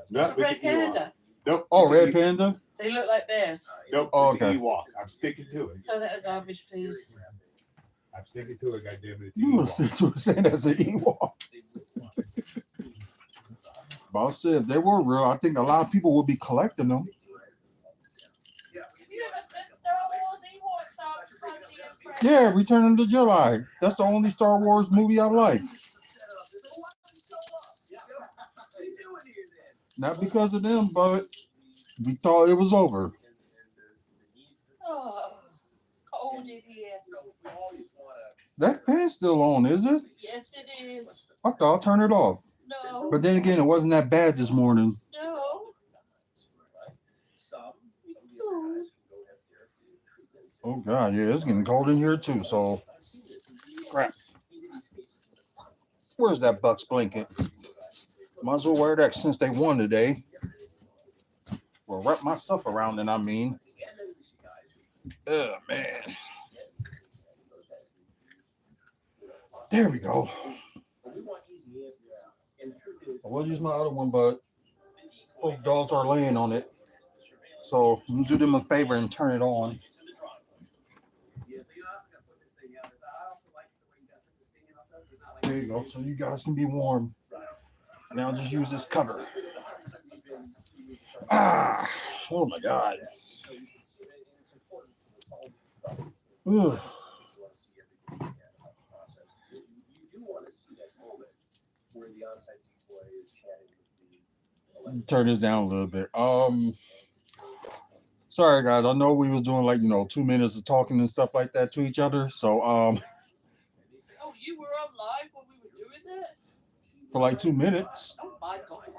It's a red panda. Nope. Oh, red panda? They look like bears. Nope. Oh, okay. Ewok. I'm sticking to it. Throw that in garbage, please. I'm sticking to it, goddammit. You were saying that's an Ewok. But I said if they were real, I think a lot of people would be collecting them. You ever seen Star Wars Ewoks out from the Emperor? Yeah, Return of the Jedi. That's the only Star Wars movie I like. Not because of them, but we thought it was over. Oh, it's cold in here. That fan's still on, is it? Yes, it is. I thought I'll turn it off. No. But then again, it wasn't that bad this morning. No. Oh God, yeah, it's getting cold in here too. So, crap. Where's that Bucks blanket? Might as well wear that since they won today. Well, wrap my stuff around it, I mean. Oh, man. There we go. I will use my other one, but both dogs are laying on it. So I'm gonna do them a favor and turn it on. There you go. So you guys can be warm. Now just use this cover. Ah, oh my God. Ugh. Turn this down a little bit. Sorry guys, I know we was doing like 2 minutes of talking and stuff like that to each other. So Oh, you were on live when we were doing that? for like 2 minutes. Oh my God.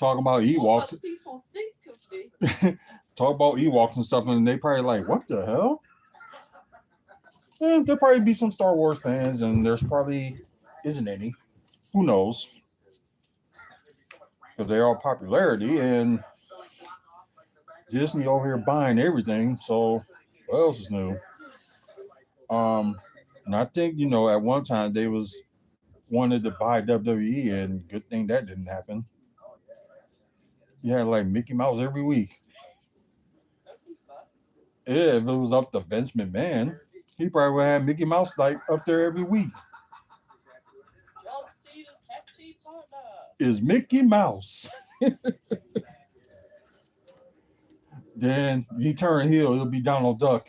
Talking about What Ewoks. must people think of me? Talk about Ewoks and stuff, and they probably like, what the hell? There'll probably be some Star Wars fans, and there's probably isn't any. Who knows? Because they're all popularity, and Disney over here buying everything. So what else is new? And I think at one time they wanted to buy WWE, and good thing that didn't happen. You had like Mickey Mouse every week. Yeah, if it was up to Vince McMahon, he probably would have Mickey Mouse like up there every week. John Cena's tag team partner is Mickey Mouse. Then he turn heel, it'll be Donald Duck.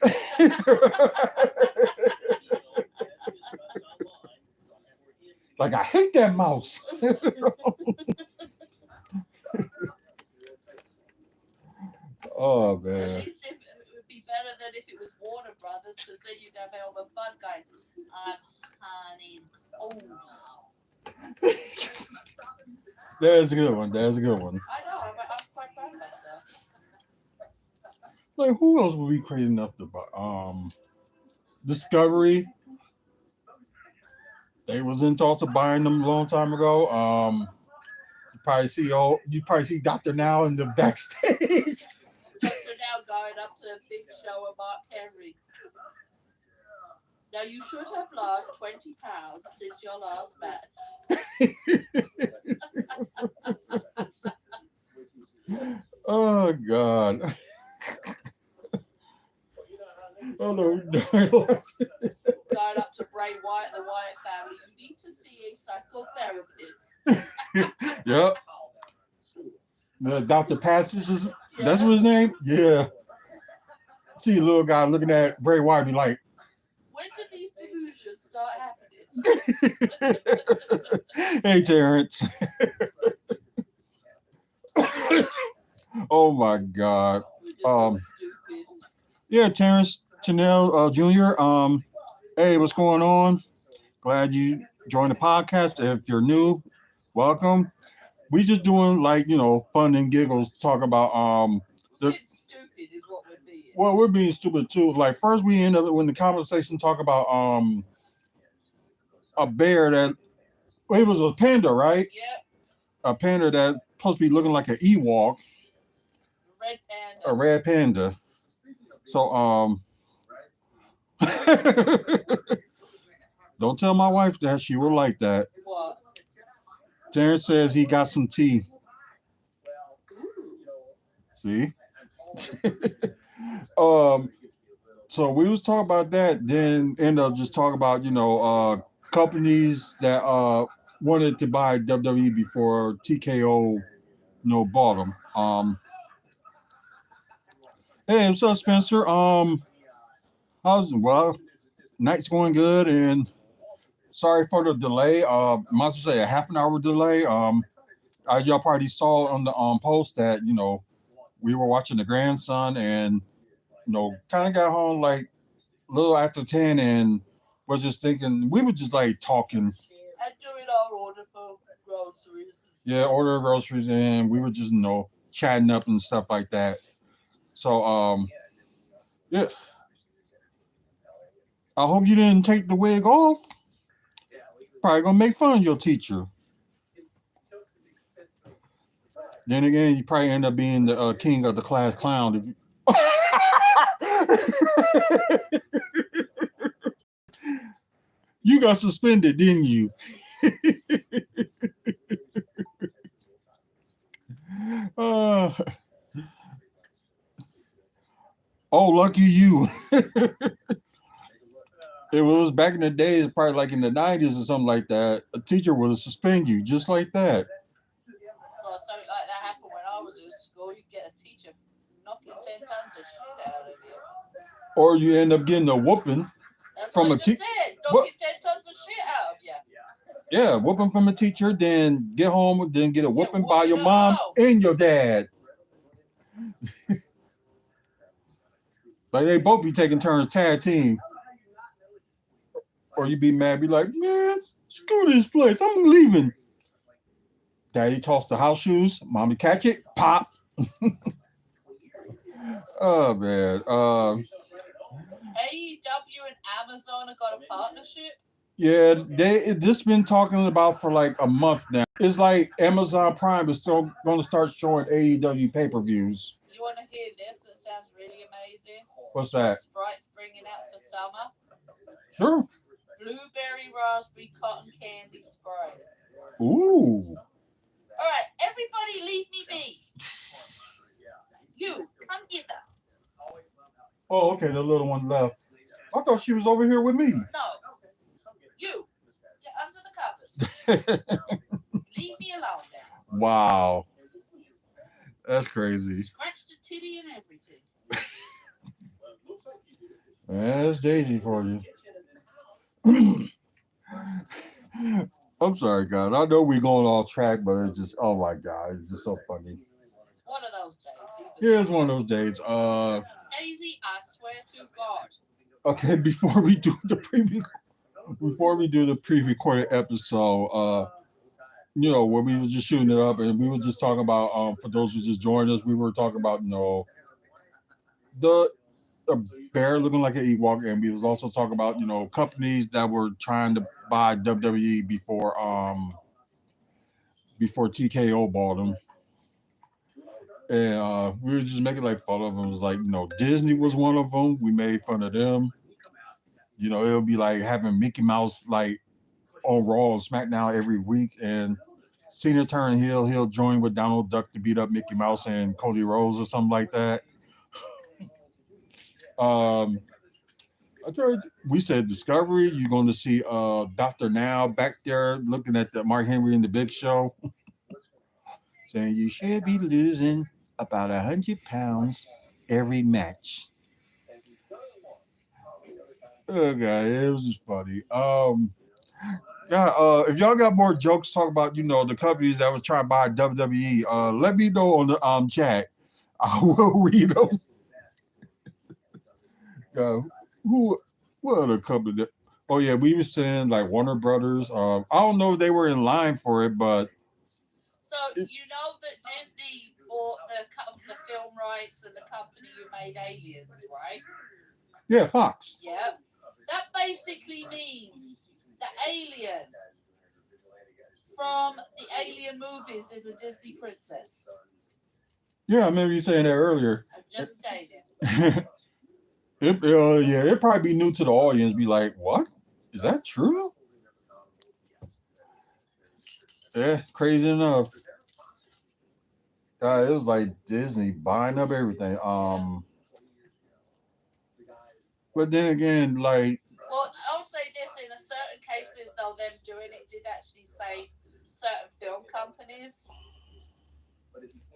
Like, I hate that mouse. Oh, man. At least it would be better than if it was Warner Brothers, because then you'd have Elmer Fudd going, I'm honey. Oh. That's a good one. That's a good one. I know, I'm quite proud of myself. Like, who else would be crazy enough to buy? Discovery. They was in talks of buying them a long time ago. You probably see Dr. Now in the backstage. Dr. Now going up to a big show of Mark Henry. Now you should have lost 20 pounds since your last match. Oh God. Oh no. Going up to Bray Wyatt, the Wyatt family. You need to see a psychotherapist. Yep. The Dr. Patches is that's what his name? Yeah. See a little guy looking at Bray Wyatt be like, when did these delusions start happening? hey Terrence. Oh my God. Yeah, Terrence Chanel Jr. Hey, what's going on? Glad you joined the podcast. If you're new, welcome. We just doing like fun and giggles, talk about stupid is what we're being. Well, we're being stupid too. Like first we end up when the conversation talk about a bear that it was a panda, right? Yep. A panda that supposed to be looking like an Ewok. Red panda. A red panda. So don't tell my wife that, she will like that. What? Terrence says he got some tea. See? So we was talking about that, then end up just talking about, companies that wanted to buy WWE before TKO, bought them. Hey, what's up, Spencer? Night's going good, and sorry for the delay. Might as well say a half an hour delay. Y'all probably saw on the post that we were watching the grandson, and kind of got home like a little after 10, and was just thinking we were just like talking. And doing our order for groceries. Yeah, order groceries, and we were just chatting up and stuff like that. So yeah. I hope you didn't take the wig off. Probably gonna make fun of your teacher. Then again, you probably end up being the king of the class clown. You got suspended, didn't you? Oh, lucky you. It was back in the days, probably like in the 90s or something like that. A teacher would suspend you just like that. Well, something like that happened when I was in school. You get a teacher knocking 10 tons of shit out of you. Or you end up getting a whooping. That's from what a teacher. Knocking 10 tons of shit out of you. Yeah, whooping from a teacher, then get home, then get a whooping by your mom and your dad. Like they both be taking turns tag team. Or you be mad, be like, man, screw this place, I'm leaving. Daddy tossed the house shoes, mommy catch it, pop. Oh man. AEW and Amazon have got a partnership. Yeah, they just been talking about for like a month now. It's like Amazon Prime is still going to start showing AEW pay-per-views. You want to hear this? That sounds really amazing. What's that? Sprite's bringing out for summer. Sure. Blueberry raspberry cotton candy Sprite. Ooh. All right, everybody leave me be. You, come hither. Oh, okay, the little one left. I thought she was over here with me. No. You, get under the covers. Leave me alone now. Wow. That's crazy. Scratch the titty and everything. That's Daisy for you. I'm sorry, guys. I know we're going off track, but it's just, oh my God, it's just so funny. One of those days. Yeah, it's one of those days. Daisy, I swear to God. Okay, before we do the pre-recorded episode, when we were just shooting it up, and we were just talking about, for those who just joined us, we were talking about, the bear looking like an Ewok, and we was also talking about, companies that were trying to buy WWE before TKO bought them. And we were just making like fun of them. It was like, Disney was one of them. We made fun of them. It'll be like having Mickey Mouse like on Raw and SmackDown every week, and Cena turn heel, he'll join with Donald Duck to beat up Mickey Mouse and Cody Rhodes or something like that. We said Discovery. You're going to see Dr. Now back there looking at the Mark Henry and the Big Show, saying you should be losing about 100 pounds every match. Oh God, it was just funny. If y'all got more jokes, talk about the companies that was trying to buy WWE. Let me know on the chat. I will read them. What other company? Oh yeah, we were saying like Warner Brothers. I don't know if they were in line for it, but so that Disney bought the film rights and the company who made Aliens, right? Yeah, Fox. Yeah, that basically means the alien from the Alien movies is a Disney princess. Yeah, I remember you saying that earlier. I'm just stating. It'd probably be new to the audience. Be like, what? Is that true? Yeah, crazy enough. God, it was like Disney buying up everything. But then again, like, Well, I'll say this: in a certain cases, though, them doing it did actually save certain film companies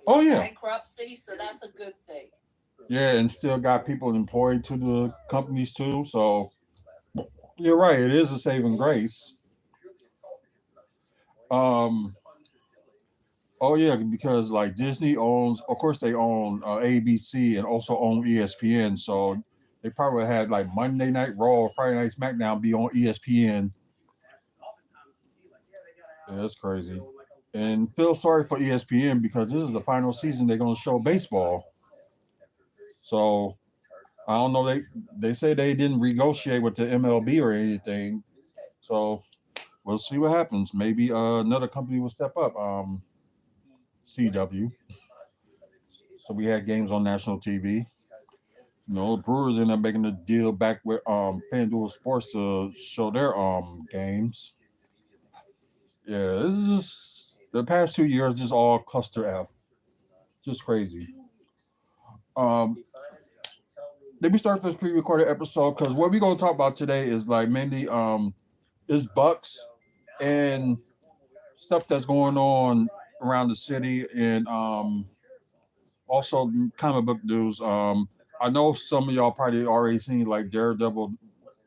oh from yeah, bankruptcy, so that's a good thing. yeah, and still got people employed to the companies too. So you're right, it is a saving grace. Um, oh yeah, because like Disney owns, of course they own ABC and also own ESPN. So they probably had like Monday Night Raw, Friday Night SmackDown be on ESPN. Yeah, that's crazy. And feel sorry for ESPN because this is the final season they're gonna show baseball. So I don't know. They say they didn't negotiate with the MLB or anything. So we'll see what happens. Maybe another company will step up. CW. So we had games on national TV. You know, the Brewers ended up making a deal back with FanDuel Sports to show their games. Yeah, this is just the past 2 years just all cluster F. Just crazy. Um, Let me start this pre-recorded episode because what we're gonna talk about today is like mainly is Bucks and stuff that's going on around the city and also comic book news. I know some of y'all probably already seen like Daredevil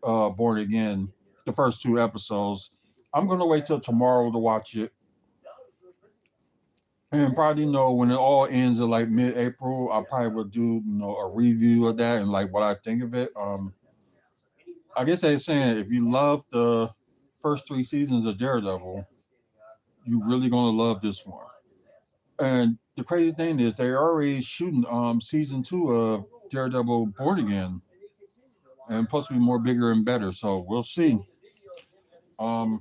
Born Again, the first two episodes. I'm gonna wait till tomorrow to watch it. And probably know when it all ends in like mid-April, I probably will do a review of that and like what I think of it. I guess they're saying if you love the first three seasons of Daredevil, you really gonna love this one. And the crazy thing is they're already shooting season two of Daredevil Born Again, and plus be more bigger and better. So we'll see. Um,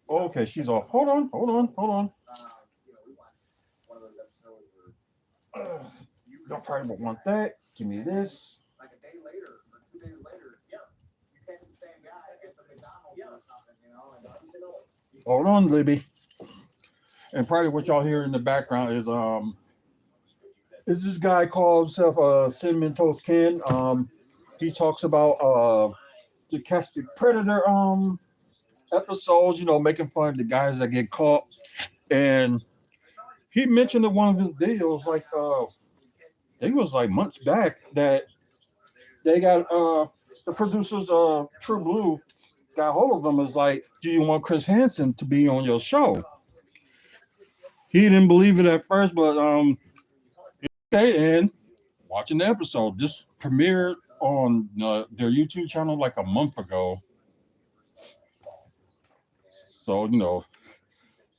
okay, she's off. Hold on. Don't probably want that. Give me this. Hold on, Libby. And probably what y'all hear in the background is this guy called himself Cinnamon Toast Ken. He talks about the Castic Predator episodes, making fun of the guys that get caught. And he mentioned in one of his videos, like it was like months back that they got the producers of True Blue got hold of them. Is like, do you want Chris Hansen to be on your show? He didn't believe it at first, but okay. And watching the episode, this premiered on their YouTube channel like a month ago. So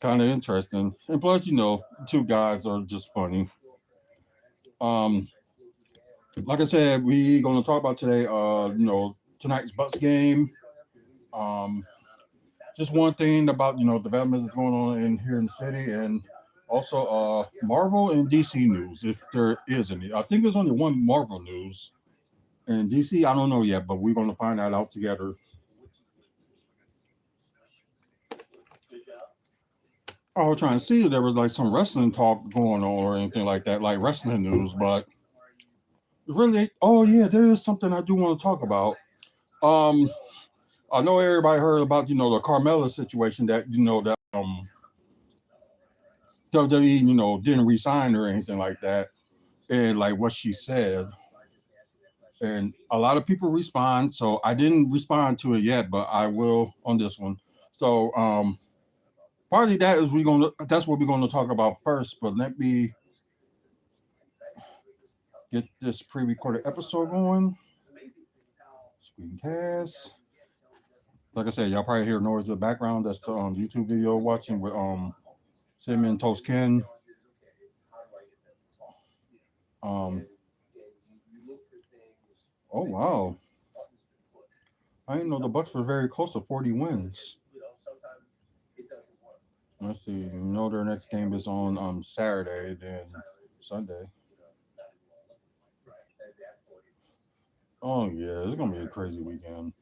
kind of interesting. And plus, two guys are just funny. Like I said, we gonna talk about today. Tonight's Bucks game. Um, just one thing about developments that's going on in here in the city, and also Marvel and DC news, if there is any. I think there's only one Marvel news, and DC I don't know yet, but we're gonna find that out together. I was trying to see if there was like some wrestling talk going on or anything like that, like wrestling news, but really, oh yeah, there is something I do want to talk about. Um, I know everybody heard about the Carmella situation that that WWE didn't resign or anything like that, and like what she said, and a lot of people respond. So I didn't respond to it yet, but I will on this one. So partly that's what we're gonna talk about first. But let me get this pre-recorded episode going. Screencast. Like I said, y'all probably hear noise in the background. That's the YouTube video watching with Cinnamon Toast Ken. Oh wow. I didn't know the Bucks were very close to 40 wins. Let's see. Their next game is on Saturday, then Sunday. Oh yeah, it's gonna be a crazy weekend.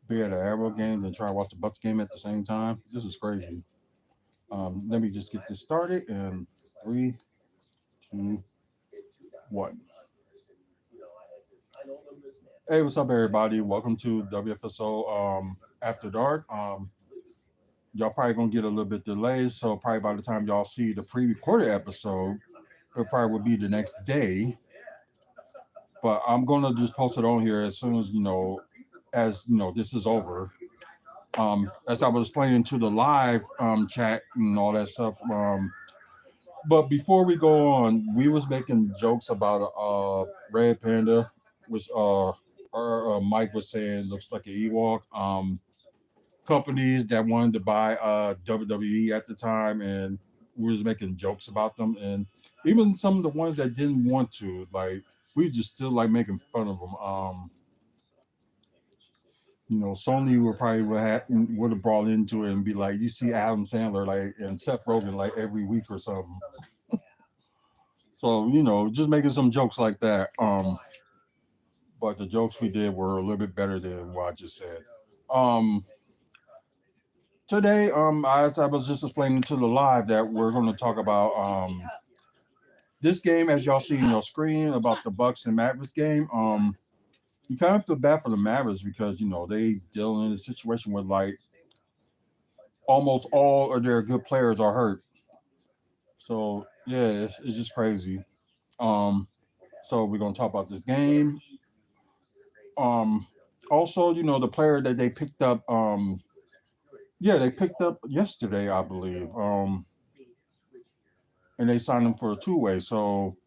be at an Arrow games and try to watch the Bucks game at the same time. This is crazy. Let me just get this started in 3, 2, 1. Hey, what's up, everybody? Welcome to WFSO After Dark. Y'all probably gonna get a little bit delayed, so probably by the time y'all see the pre-recorded episode, it probably will be the next day. But I'm gonna just post it on here as soon as this is over. As I was explaining to the live chat and all that stuff. But before we go on, we was making jokes about Red Panda, which Mike was saying looks like an Ewok. Companies that wanted to buy WWE at the time, and we was making jokes about them, and even some of the ones that didn't want to, like we just still like making fun of them. Sony would have brought into it and be like, you see Adam Sandler like and Seth Rogen like every week or something. So just making some jokes like that. But the jokes we did were a little bit better than what I just said. Today, as I was just explaining to the live, that we're going to talk about this game, as y'all see on your screen, about the Bucks and Mavericks game. You kind of feel bad for the Mavericks because they deal in a situation where like almost all of their good players are hurt. So yeah, it's just crazy. So we're gonna talk about this game. Also, the player that they picked up. They picked up yesterday, I believe. And they signed him for a two-way. So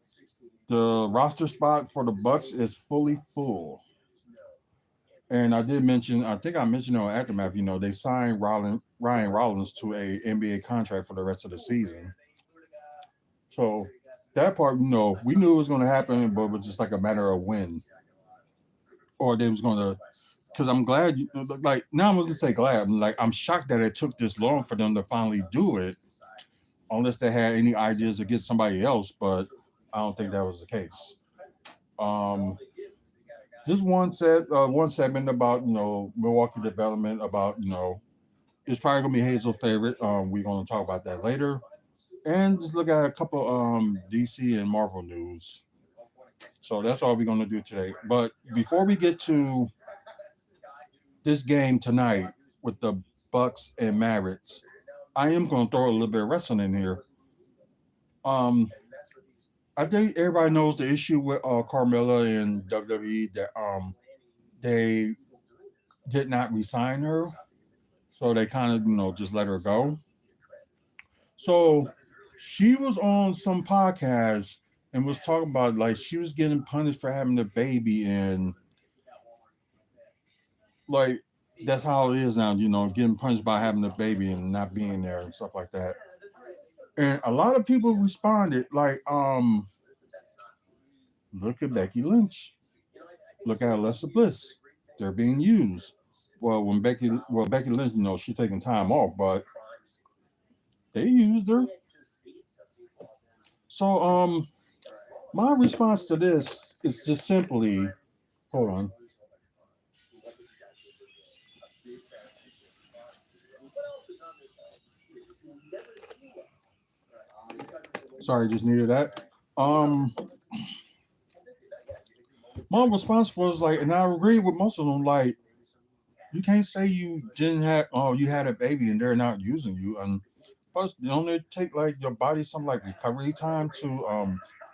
the roster spot for the Bucks is fully full. And I think I mentioned on Aftermath, they signed Ryan Rollins to a NBA contract for the rest of the season. So that part, we knew it was going to happen, but it was just like a matter of when. Or they was going to, because I'm glad, now I'm going to say glad. I'm shocked that it took this long for them to finally do it, unless they had any ideas to get somebody else, but I don't think that was the case. Just one segment about Milwaukee development, about it's probably gonna be Hazel's favorite. We're gonna talk about that later, and just look at a couple DC and Marvel news. So that's all we're gonna do today. But before we get to this game tonight with the Bucks and Mavericks, I am gonna throw a little bit of wrestling in here. I think everybody knows the issue with Carmella and WWE, that they did not resign her, so they kind of just let her go. So she was on some podcast and was talking about like she was getting punished for having a baby, and like that's how it is now, getting punished by having a baby and not being there and stuff like that. And a lot of people responded like, look at Becky Lynch, look at Alexa Bliss, they're being used. Well, Becky Lynch, she's taking time off, but they used her. So my response to this is just simply, hold on. Sorry, just needed that. My response was like, and I agree with most of them, like, you can't say you had a baby and they're not using you. And plus, don't it take like your body some like recovery time to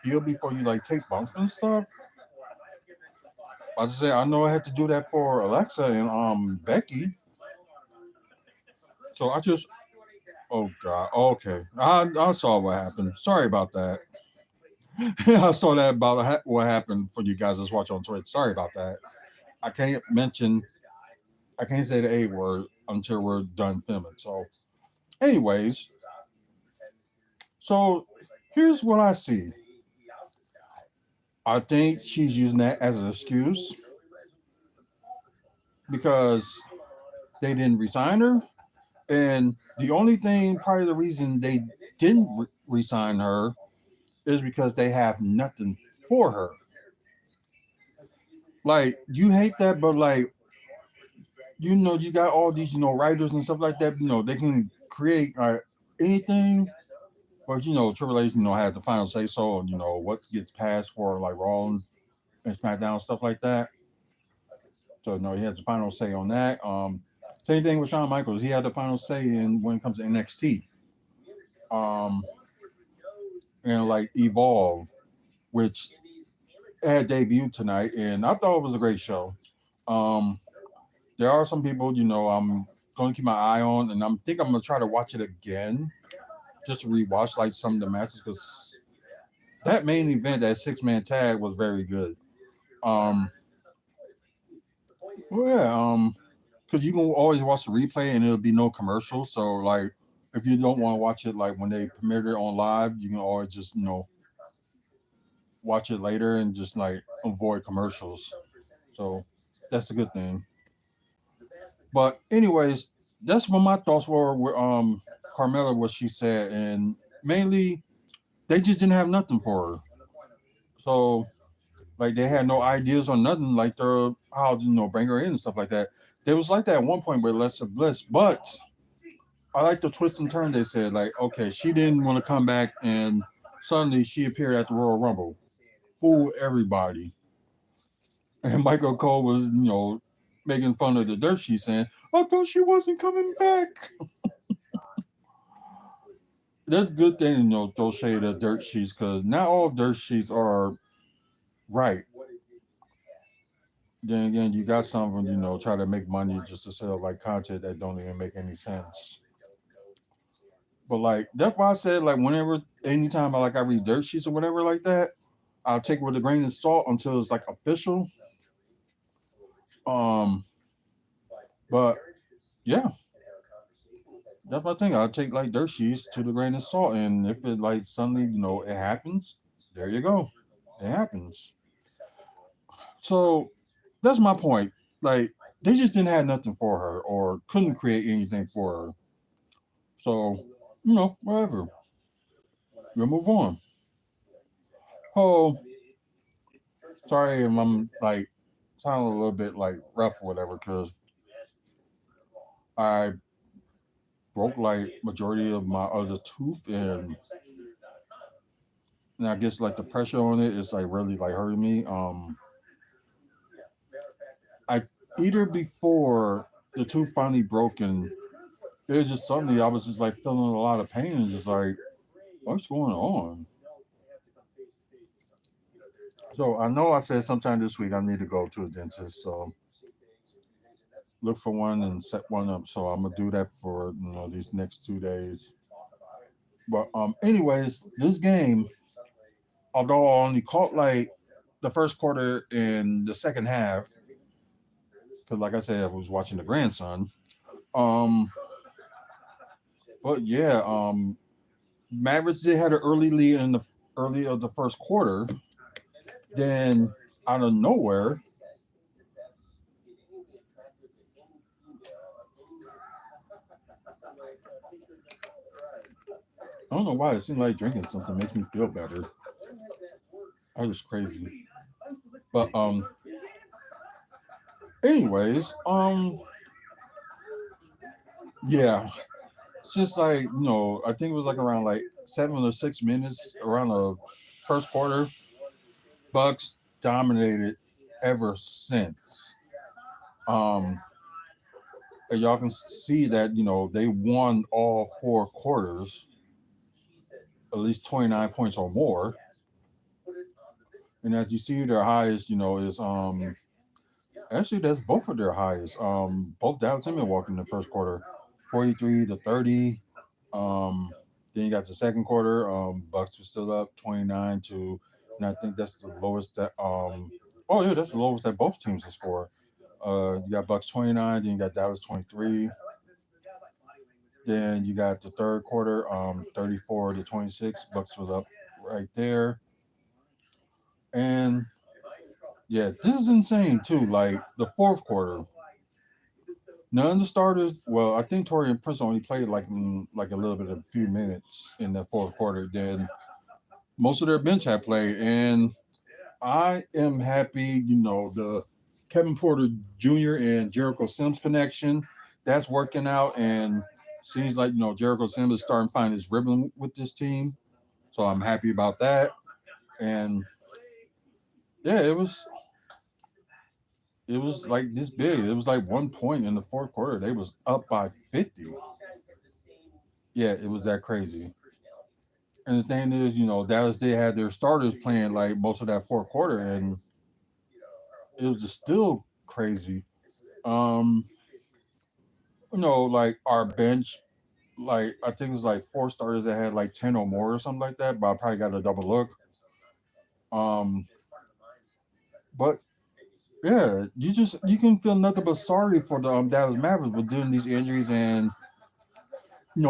heal before you like take bumps and stuff? I just say I know I had to do that for Alexa and Becky. So oh god, okay, I saw what happened. Sorry about that. I saw that about what happened for you guys that's watching on Twitch. Sorry about that. I can't say the A word until we're done filming. So, anyways, so here's what I see. I think she's using that as an excuse because they didn't resign her. And the only thing, probably the reason they didn't resign her is because they have nothing for her. Like, you hate that, but like, you got all these, writers and stuff like that. They can create anything, but Triple H, has the final say so on, what gets passed for like Raw and SmackDown stuff like that. So no, he has the final say on that. Same thing with Shawn Michaels. He had the final say in when it comes to NXT. Um, and like Evolve, which had debuted tonight, and I thought it was a great show. Um, there are some people, I'm going to keep my eye on, and I'm going to try to watch it again, just to rewatch like some of the matches because that main event, that 6-man tag, was very good. Um, well, yeah, because you can always watch the replay and it'll be no commercials. So like, if you don't want to watch it like when they premiered it on live, you can always just watch it later and just like avoid commercials. So that's a good thing. But anyways, that's what my thoughts were with Carmella, what she said, and mainly they just didn't have nothing for her. So like they had no ideas or nothing like their how to bring her in and stuff like that. There was like that at one point with Lesser Bliss, but I like the twist and turn they said. Like, okay, she didn't want to come back and suddenly she appeared at the Royal Rumble. Fool everybody. And Michael Cole was, making fun of the dirt sheet saying, I thought she wasn't coming back. That's a good thing, throw shade at dirt sheets because not all dirt sheets are right. Then again, you got some of them, try to make money just to sell like content that don't even make any sense. But like that's why I said like whenever anytime I read dirt sheets or whatever like that, I'll take it with a grain of salt until it's like official. Um, but yeah, that's my thing. I'll take like dirt sheets to the grain of salt, and if it like suddenly it happens, there you go, it happens. So that's my point. Like they just didn't have nothing for her or couldn't create anything for her. So whatever. We'll move on. Oh, sorry if I'm like sounding a little bit like rough or whatever, because I broke like majority of my other tooth, and I guess like the pressure on it is like really like hurting me. I either before the tooth finally broken, it was just suddenly I was just like feeling a lot of pain and just like what's going on. So I know I said sometime this week I need to go to a dentist. So look for one and set one up. So I'm gonna do that for these next 2 days. But anyways, this game, although I only caught like the first quarter and the second half, because like I said, I was watching the grandson. Um, but yeah, Mavericks did had an early lead in the early of the first quarter. Then out of nowhere, I don't know why it seemed like drinking something makes me feel better. I was crazy. But anyways, yeah, it's just like I think it was like around like 7 or 6 minutes around the first quarter. Bucks dominated ever since. Um, and y'all can see that they won all 4 quarters, at least 29 points or more. And as you see, their highest, is actually that's both of their highest. Both Dallas and Milwaukee in the first quarter, 43-30. Um, then you got the second quarter. Bucks were still up 29 to, and I think that's the lowest that. Oh yeah, that's the lowest that both teams have scored. You got Bucks 29, then you got Dallas 23. Then you got the third quarter, 34-26. Bucks was up right there, and yeah, this is insane too. Like the fourth quarter, none of the starters. Well, I think Torian Prince only played like a little bit of a few minutes in the fourth quarter. Then most of their bench had played, and I am happy. The Kevin Porter Jr. and Jericho Sims connection. That's working out, and seems like Jericho Sims is starting to find his rhythm with this team. So I'm happy about that. And yeah, it was like this big. It was like 1 point in the fourth quarter. They was up by 50. Yeah, it was that crazy. And the thing is, Dallas they had their starters playing like most of that fourth quarter, and it was just still crazy. Um, like our bench, like I think it was like four starters that had like 10 or more or something like that, but I probably got a double look. Um, but yeah, you can feel nothing but sorry for the Dallas Mavericks with doing these injuries and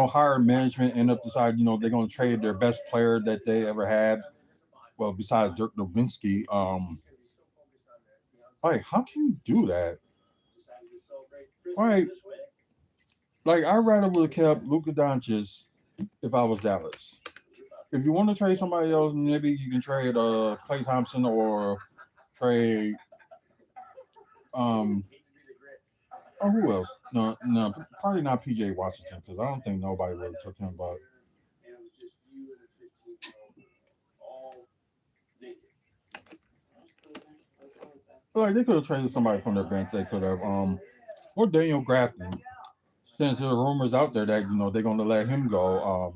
higher management end up deciding they're going to trade their best player that they ever had. Well, besides Dirk Nowitzki, like how can you do that? Right, like I rather would have kept Luka Doncic if I was Dallas. If you want to trade somebody else, maybe you can trade Klay Thompson or trade um or who else? No, probably not PJ Washington because I don't think nobody really took him. But like they could have traded somebody from their bench. They could have or Daniel Grafton. Since there are rumors out there that they're going to let him go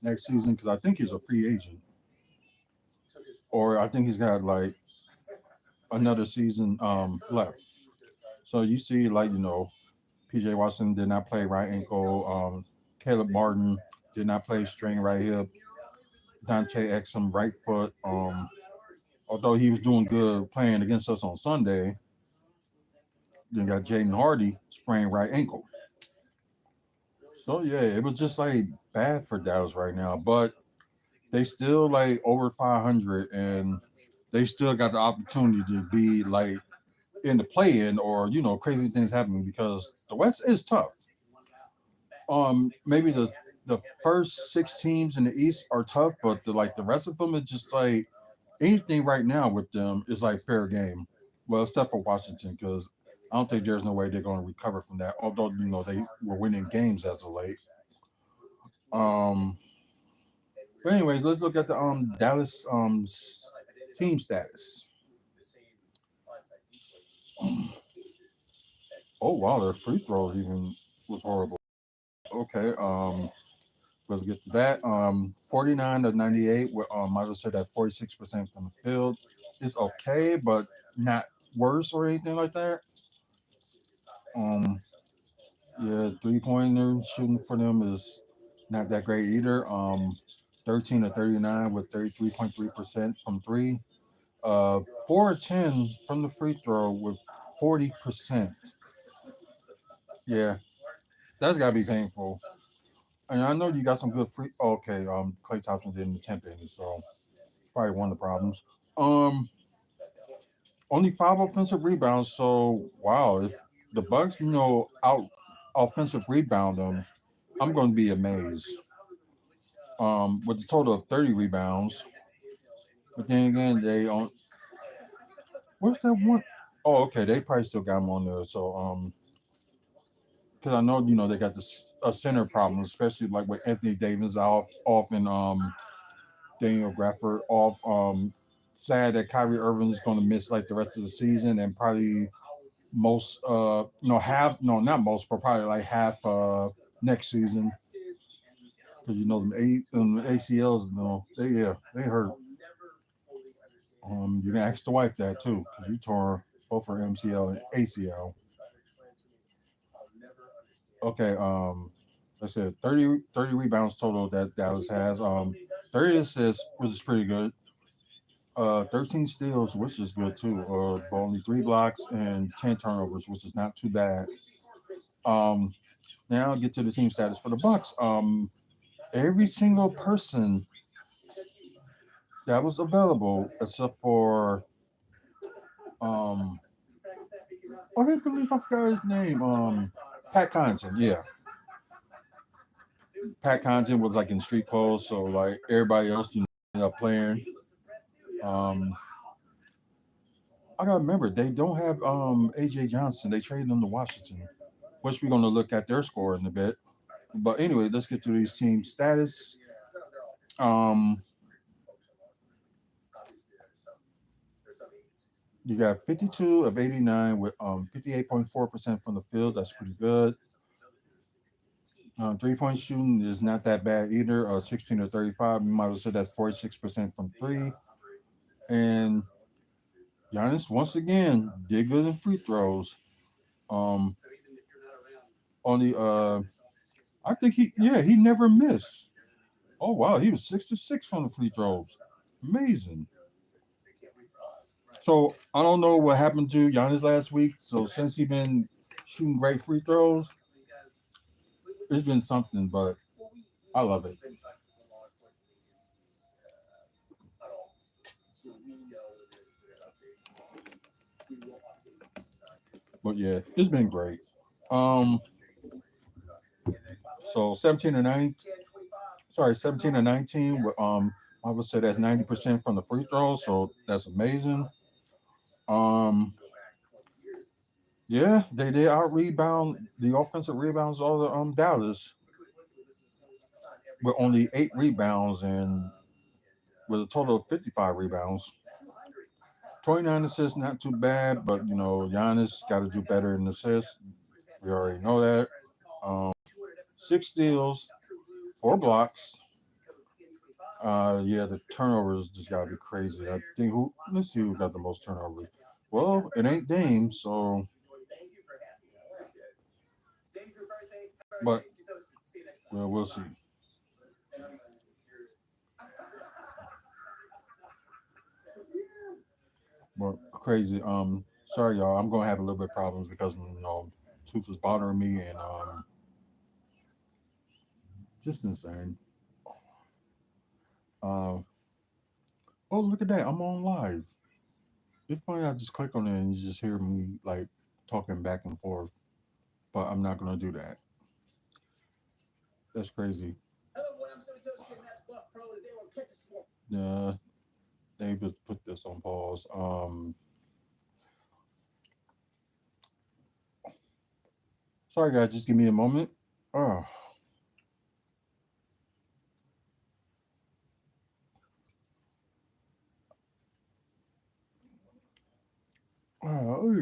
next season because I think he's a free agent, or I think he's got like another season left. So you see, like PJ Washington did not play right ankle. Caleb Martin did not play string right hip. Dante Exum right foot. Although he was doing good playing against us on Sunday, then got Jaden Hardy sprained right ankle. So yeah, it was just like bad for Dallas right now. But they still like over 500, and they still got the opportunity to be like in the play-in or crazy things happening because the West is tough. Maybe the first six teams in the East are tough, but the rest of them is just like anything right now with them is like fair game. Well, except for Washington, because I don't think there's no way they're going to recover from that. Although they were winning games as of late. Um, but anyways, let's look at the Dallas team status. Oh wow, their free throws even was horrible. Okay, let's get to that. 49 to 98. I would say that 46% from the field is okay, but not worse or anything like that. Um, yeah, 3 pointer shooting for them is not that great either. 13 to 39 with 33.3% from three. 4 to 10 from the free throw with 40%. Yeah, that's gotta be painful. And I know you got some good free. Oh, okay, Clay Thompson didn't attempt any, so probably one of the problems. Um, Only five offensive rebounds. So wow, if the Bucks, out offensive rebound them, I'm going to be amazed. With a total of 30 rebounds, but then again, they on. Where's that one? Oh, okay, they probably still got them on there. So because I know they got this a center problem, especially like with Anthony Davis off and Daniel Grafford off. Sad that Kyrie Irving is going to miss like the rest of the season and probably most half not most but probably like half next season because the ACLs they hurt. You can ask the wife that too because you tore both her MCL and ACL. Okay, I said 30 rebounds total that Dallas has. 30 assists, which is pretty good. 13 steals, which is good too. But only three blocks and 10 turnovers, which is not too bad. Um, Now I'll get to the team status for the Bucks. Every single person that was available except for um, I can't believe I forgot his name. Pat Connaughton. Yeah, Pat Connaughton was like in street clothes, so like everybody else, ended up playing. Um, I gotta remember they don't have AJ Johnson. They traded him to Washington, which we're gonna look at their score in a bit. But anyway, let's get to these team status. Um, you got 52 of 89 with 58.4% from the field. That's pretty good. 3-point shooting is not that bad either. 16 or 35. You might have said that's 46% from three. And Giannis once again did good in free throws. Um, only I think he never missed. Oh wow, he was 6 to 6 from the free throws. Amazing. So I don't know what happened to Giannis last week. So since he's been shooting great free throws, it's been something. But I love it. But yeah, it's been great. Um, so 17 and 9, sorry, 17 and 19. I would say that's 90% from the free throws. So that's amazing. Um, yeah, they did out rebound the offensive rebounds all the Dallas with only 8 rebounds and with a total of 55 rebounds. 29 assists, not too bad, but Giannis got to do better in assists. We already know that. 6 steals, 4 blocks. Yeah, the turnovers just got to be crazy. I think let's see who got the most turnovers. Well, it ain't Dame, so, but well, we'll see. But crazy. Sorry, y'all. I'm gonna have a little bit of problems because tooth is bothering me and just insane. Uh, oh, look at that! I'm on live. It's funny. I just click on it and you just hear me like talking back and forth. But I'm not gonna do that. That's crazy. Yeah, they just put this on pause. Sorry guys, just give me a moment. Oh,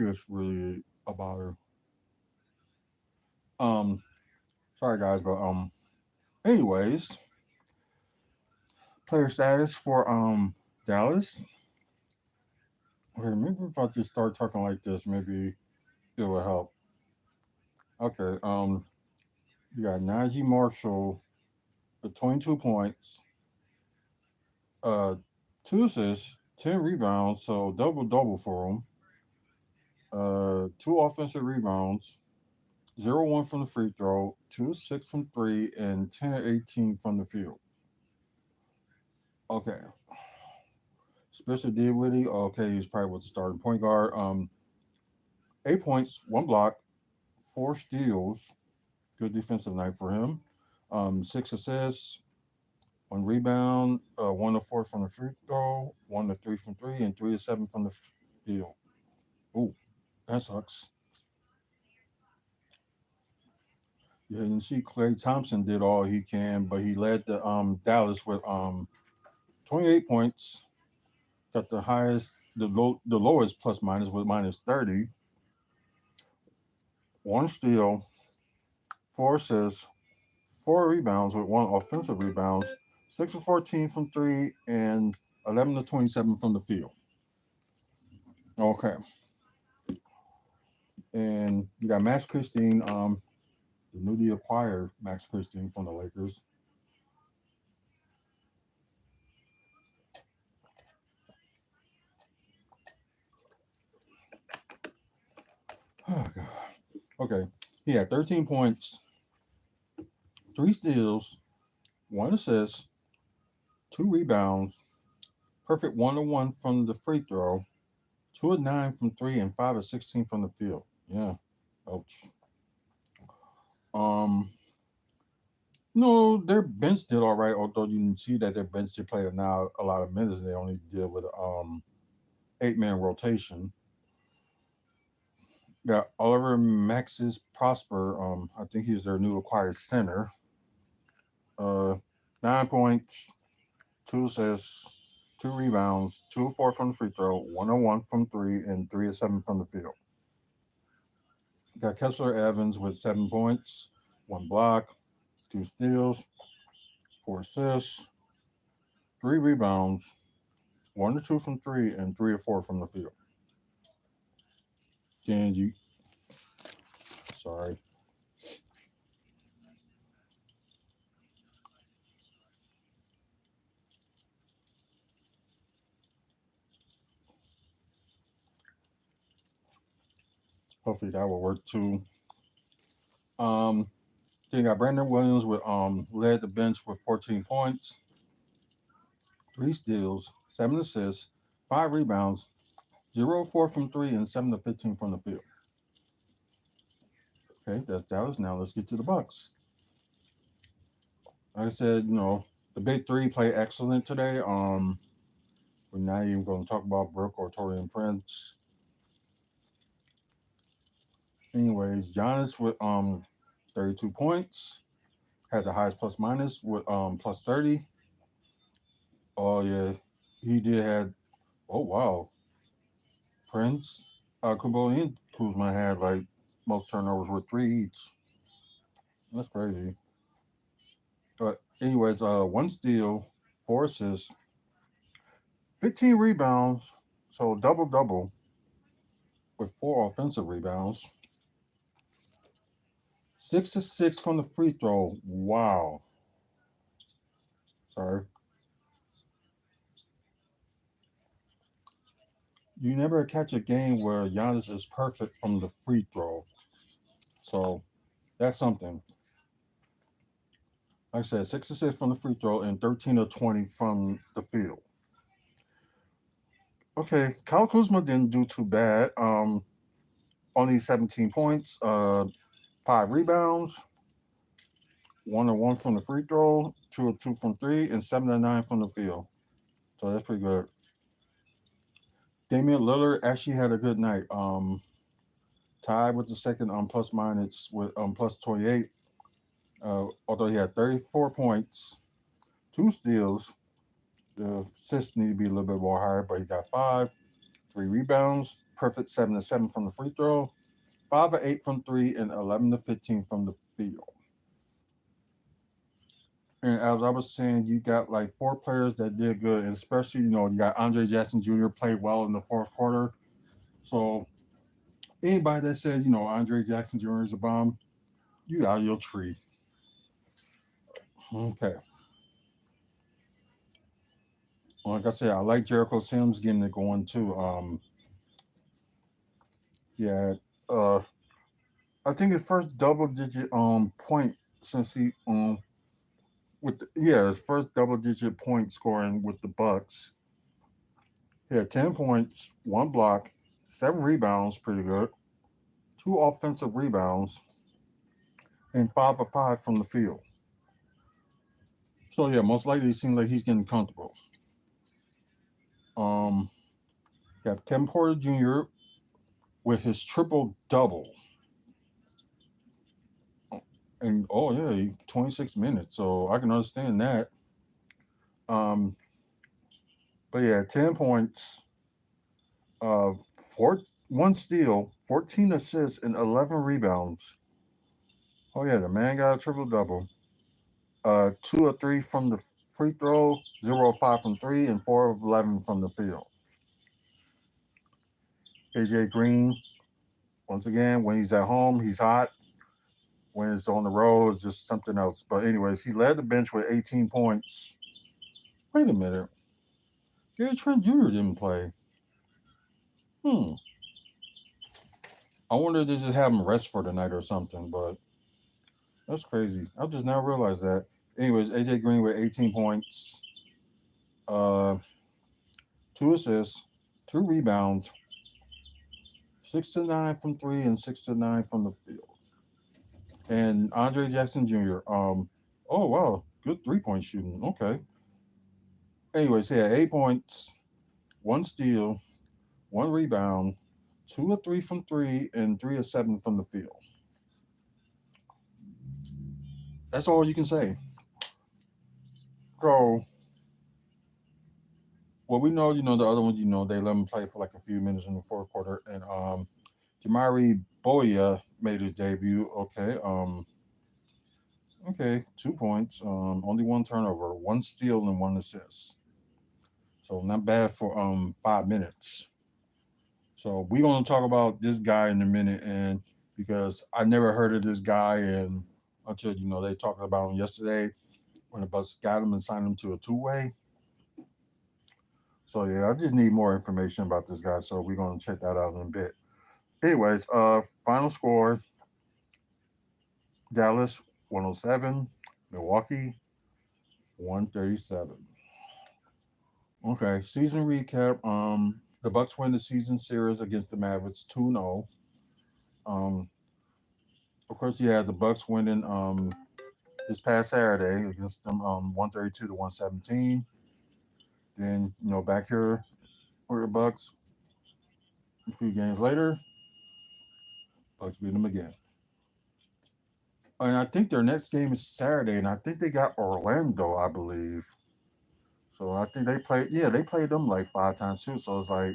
it's really a bother. Um, sorry guys, but anyways, player status for Dallas. Okay, maybe if I just start talking like this, maybe it will help. Okay, you got Najee Marshall with 22 points, uh, 2 assists, 10 rebounds, so double double for him. 2 offensive rebounds, 0-1 from the free throw, 2 6 from three, and 10 of 18 from the field. Okay, Spencer Dinwiddie. Okay, he's probably with the starting point guard. 8 points, 1 block, 4 steals. Good defensive night for him. 6 assists, 1 rebound, 1 of 4 from the free throw, 1 of 3 from three, and 3 of 7 from the field. Ooh, that sucks. Yeah, you see, Clay Thompson did all he can, but he led the Dallas with 28 points. Got the highest, the lowest plus minus with -30. 1 steal, 4 assists, 4 rebounds with 1 offensive rebounds, 6 of 14 from three, and 11 of 27 from the field. Okay, and you got Max Christine, the newly acquired Max Christine from the Lakers. Oh, God. Okay, he had 13 points, 3 steals, 1 assist, 2 rebounds, perfect 1-1 from the free throw, 2 of 9 from three, and 5 of 16 from the field. Yeah, ouch. Um, no, their bench did all right. Although you can see that their bench did play now a lot of minutes. They only did with 8-man rotation. Got Oliver Maxis Prosper. I think he's their new acquired center. Uh, 9 points, 2 assists, 2 rebounds, 2 of 4 from the free throw, 101 from three, and 3 of 7 from the field. Got Kessler Evans with 7 points, 1 block, 2 steals, 4 assists, 3 rebounds, 1 or 2 from three, and 3 or 4 from the field. And you, sorry, hopefully that will work too. Um, then you got Brandon Williams with led the bench with 14 points, 3 steals, 7 assists, 5 rebounds, 0 of 4 from three, and 7 of 15 from the field. Okay, that's Dallas. Now let's get to the Bucks. Like I said, the big three played excellent today. We're not even going to talk about Brooke or Torian Prince. Anyways, Giannis with 32 points, had the highest plus minus with plus 30. Oh yeah, he did had. Oh wow, Prince, Kubo and Kuzma had like most turnovers with 3 each. That's crazy. But anyways, 1 steal, 4 assists, 15 rebounds, so double double with 4 offensive rebounds. 6 to 6 from the free throw. Wow. Sorry. You never catch a game where Giannis is perfect from the free throw. So that's something. Like I said, 6 to 6 from the free throw and 13 of 20 from the field. Okay, Kyle Kuzma didn't do too bad. Only 17 points, 5 rebounds, 1 of 1 from the free throw, 2 of 2 from three, and 7 of 9 from the field. So that's pretty good. Damian Lillard actually had a good night. Tied with the second plus minus with plus 28. Although he had 34 points, 2 steals. The assists need to be a little bit more higher, but he got 5, 3 rebounds, perfect 7 of 7 from the free throw, 5 of 8 from three, and 11 of 15 from the field. And as I was saying, you got like 4 players that did good, and especially you got Andre Jackson Jr. played well in the fourth quarter. So anybody that says Andre Jackson Jr. is a bomb, you out of your tree. Okay. Like I said, I like Jericho Sims getting it going too. Yeah, uh, I think his first double digit point since he his first double digit point scoring with the Bucks. He had 10 points, 1 block, 7 rebounds, pretty good, 2 offensive rebounds, and 5 of 5 from the field. So yeah, most likely it seems like he's getting comfortable. Um, got Kevin Porter Jr. with his triple double. And oh yeah, 26 minutes. So I can understand that. Um, but yeah, 10 points, uh, 1 steal, 14 assists, and 11 rebounds. Oh yeah, the man got a triple double. 2 of 3 from the free throw, 0 of 5 from three, and 4 of 11 from the field. AJ Green, once again, when he's at home, he's hot. When it's on the road, it's just something else. But anyways, he led the bench with 18 points. Wait a minute, Gary Trent Jr. didn't play. Hmm. I wonder if they just have him rest for the night or something, but that's crazy. I just now realized that. Anyways, AJ Green with 18 points, uh, 2 assists, 2 rebounds, 6 to 9 from three, and 6 to 9 from the field. And Andre Jackson Jr. Oh wow, good 3 point shooting. Okay. Anyways, he had 8 points, 1 steal, 1 rebound, 2 or 3 from three, and 3 or 7 from the field. That's all you can say. So, well, we know, the other ones, they let him play for like a few minutes in the fourth quarter, and Jamari Boya made his debut. Okay, 2 points, only one turnover, one steal, and one assist. So not bad for 5 minutes. So we're gonna talk about this guy in a minute, and because I never heard of this guy, and until they talked about him yesterday when the Bucks got him and signed him to a two-way. So yeah, I just need more information about this guy. So we're gonna check that out in a bit. Anyways, final score: Dallas 107, Milwaukee 137. Okay, season recap. The Bucks win the season series against the Mavericks 2-0. Of course, yeah, the Bucks winning this past Saturday against them 132 to 117. Then back here for the Bucks a few games later, Bucks beat them again. And I think their next game is Saturday, and I think they got Orlando, I believe. So I think they played them like 5 times too. So it's like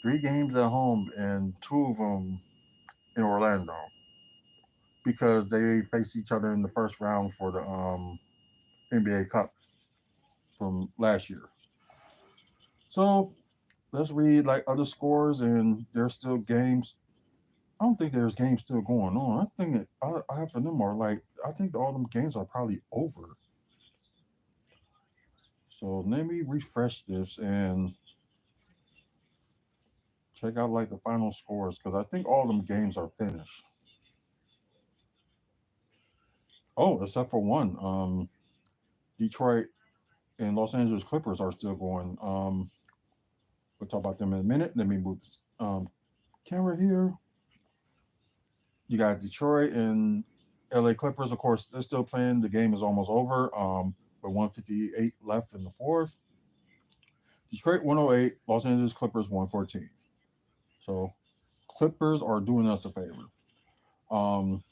3 games at home and 2 of them in Orlando because they face each other in the first round for the NBA Cup from last year. So let's read like other scores, and there's still games. I don't think there's games still going on. I think half of them are like I think all them games are probably over. So let me refresh this and check out like the final scores because I think all them games are finished. Oh, except for one. Detroit and Los Angeles Clippers are still going. We'll talk about them in a minute. Let me move this camera here. You got Detroit and LA Clippers. Of course, they're still playing. The game is almost over. With 158 left in the fourth. Detroit 108, Los Angeles Clippers 114. So Clippers are doing us a favor. Um,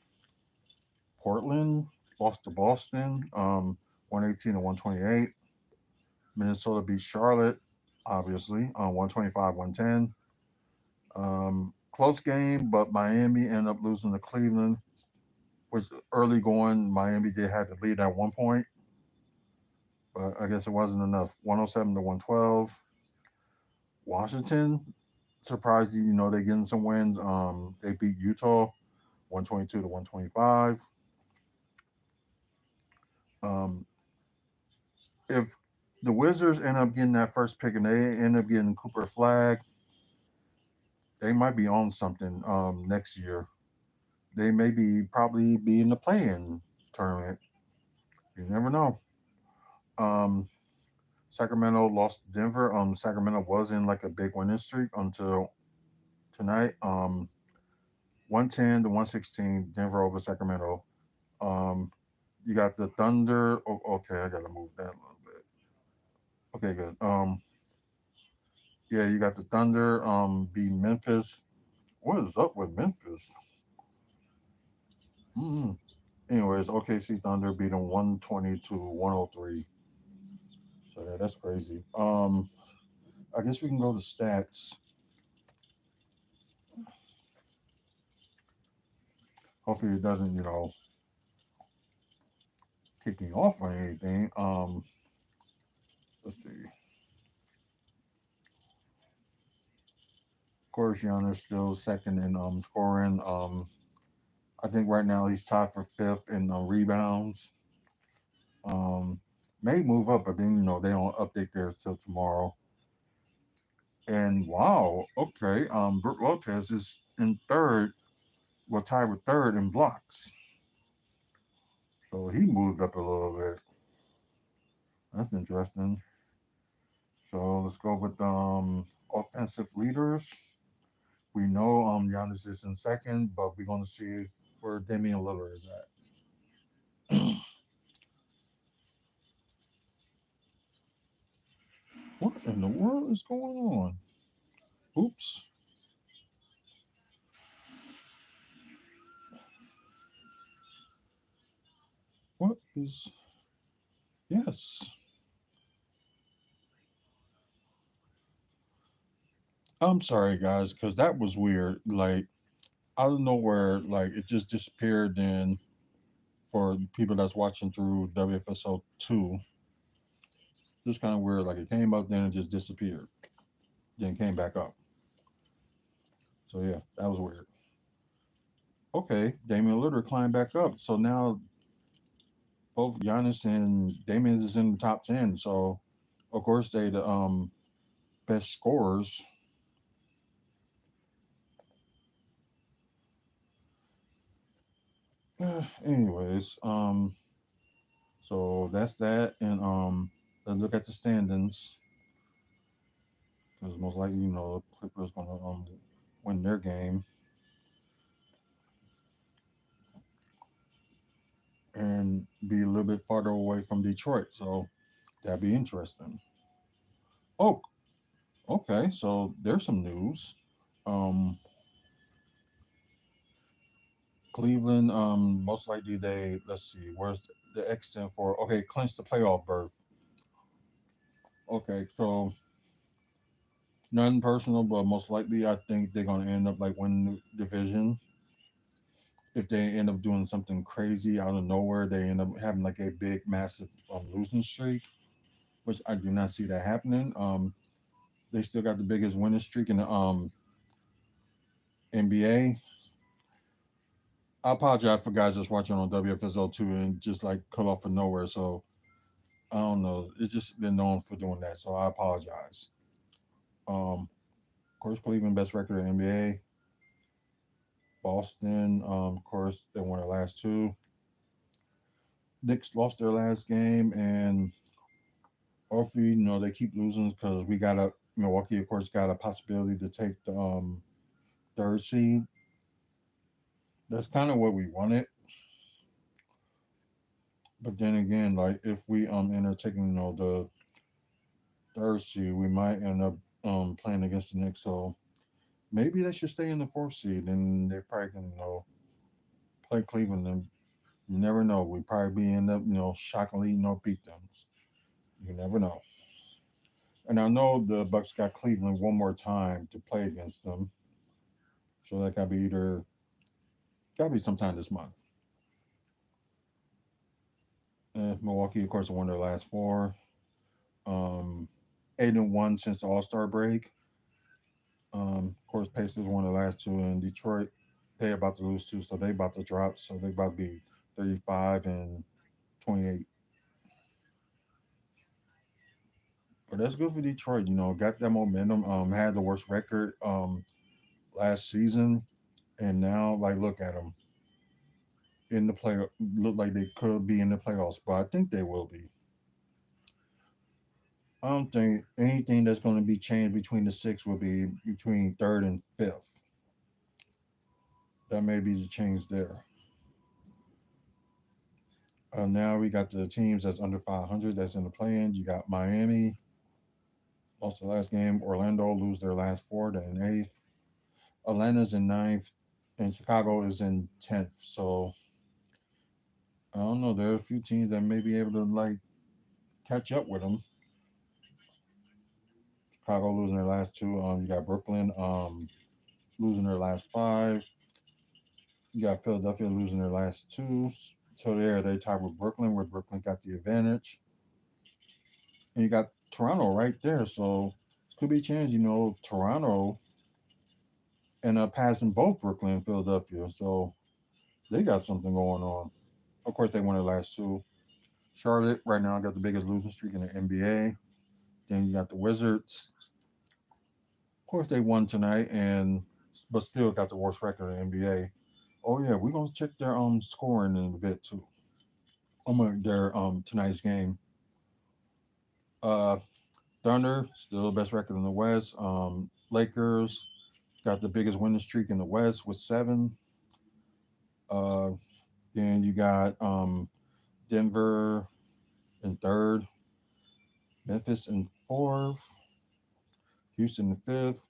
Portland lost to Boston, 118 to 128. Minnesota beat Charlotte, obviously, 125 110. Close game, but Miami ended up losing to Cleveland. Was early going. Miami did have the lead at one point, but I guess it wasn't enough. 107 to 112. Washington surprised you. They getting some wins. They beat Utah 122 to 125. Um, if the Wizards end up getting that first pick and they end up getting Cooper Flag, they might be on something next year. They may be probably be in the play-in tournament. You never know. Um, Sacramento lost to Denver. Sacramento was in like a big winning streak until tonight. 110 to 116, Denver over Sacramento. Um, you got the Thunder. Oh, okay, I gotta move that a little bit. Okay, good. Yeah, you got the Thunder beat Memphis. What is up with Memphis? Mm. Anyways, OKC Thunder beat them 120 to 103. So yeah, that's crazy. I guess we can go to stats. Hopefully it doesn't, kick me off or anything. Let's see. Of course, Giannis still second in scoring. I think right now he's tied for fifth in rebounds. Um, may move up, but then they don't update theirs till tomorrow. And wow, okay, Brook Lopez is in third, well tied with third in blocks. So he moved up a little bit. That's interesting. So let's go with offensive leaders. We know Giannis is in second, but we're going to see where Damian Lillard is at. What in the world is going on? Oops. What is? Yes. I'm sorry, guys, because that was weird. Like out of nowhere, like it just disappeared. And for people that's watching through WFSO 2, just kind of weird. Like it came up, then it just disappeared, then came back up. So yeah, that was weird. Okay, Damian Lillard climbed back up. So now both Giannis and Damian is in the top 10. So of course they the best scorers. Anyways, so that's that, and let's look at the standings because most likely Clippers gonna win their game and be a little bit farther away from Detroit. So that'd be interesting. Oh, okay. So there's some news. Um, Cleveland, most likely they let's see, where's the X stand for? Okay, clinch the playoff berth. Okay, so nothing personal, but most likely I think they're gonna end up like winning the division. If they end up doing something crazy out of nowhere, they end up having like a big, massive losing streak, which I do not see that happening. They still got the biggest winning streak in the NBA. I apologize for guys that's watching on WFSO 2 and just like cut off of nowhere. So I don't know. It's just been known for doing that. So I apologize. Of course, Cleveland best record in NBA. Boston, of course, they won their last two. Knicks lost their last game, and hopefully, they keep losing because we got a Milwaukee, of course, got a possibility to take the third seed. That's kind of what we wanted. But then again, like if we end up taking the third seed, we might end up playing against the Knicks. So maybe they should stay in the fourth seed, and they probably can play Cleveland. And you never know. We probably be end up shockingly beat them. You never know. And I know the Bucks got Cleveland one more time to play against them, so that got to be sometime this month. Milwaukee, of course, won their last four. Um, 8-1 since the All Star break. Of course, Pacers won the last two, and Detroit they about to lose two, so they about to drop. So they about to be 35-28. But that's good for Detroit. Got that momentum. Had the worst record last season, and now like look at them in the play. Look like they could be in the playoffs, but I think they will be. I don't think anything that's going to be changed between the six will be between third and fifth. That may be the change there. Now we got the teams that's under 500 that's in the play-in. You got Miami lost the last game. Orlando lose their last four. They're in eighth. Atlanta's in ninth, and Chicago is in 10th. So I don't know. There are a few teams that may be able to like catch up with them. Chicago losing their last two. You got Brooklyn losing their last five. You got Philadelphia losing their last two. So there they tied with Brooklyn, where Brooklyn got the advantage. And you got Toronto right there. So it could be a chance, Toronto and passing both Brooklyn and Philadelphia. So they got something going on. Of course, they won their last two. Charlotte right now got the biggest losing streak in the NBA. Then you got the Wizards. Of course, they won tonight, and but still got the worst record in the NBA. Oh yeah, we're gonna check their scoring in a bit too. Their tonight's game. Uh, Thunder still the best record in the West. Lakers got the biggest winning streak in the West with seven. Uh, then you got Denver in third, Memphis in fourth, Houston in fifth.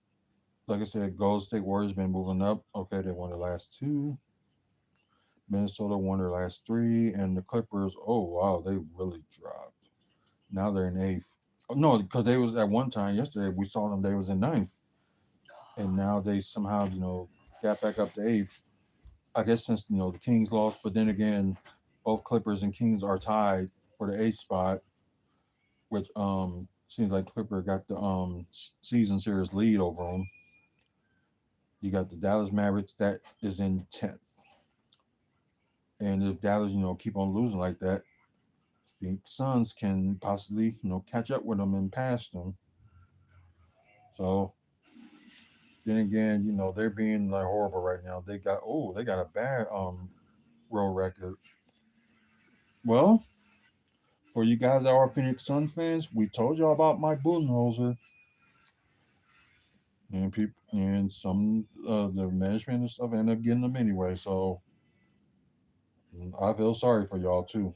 Like I said, Golden State Warriors been moving up. Okay, they won the last two. Minnesota won their last three, and the Clippers. Oh wow, they really dropped. Now they're in eighth. Oh, no, because they was at one time yesterday. We saw them. They was in ninth, and now they somehow got back up to eighth. I guess since the Kings lost, but then again, both Clippers and Kings are tied for the eighth spot, which seems like Clipper got the season series lead over them. You got the Dallas Mavericks that is in 10th. And if Dallas, keep on losing like that, the Suns can possibly, catch up with them and pass them. So then again, they're being like horrible right now. They got a bad road record. Well, for you guys that are Phoenix Sun fans, we told y'all about Mike Budenholzer and people and some the management and stuff ended up getting them anyway. So I feel sorry for y'all too.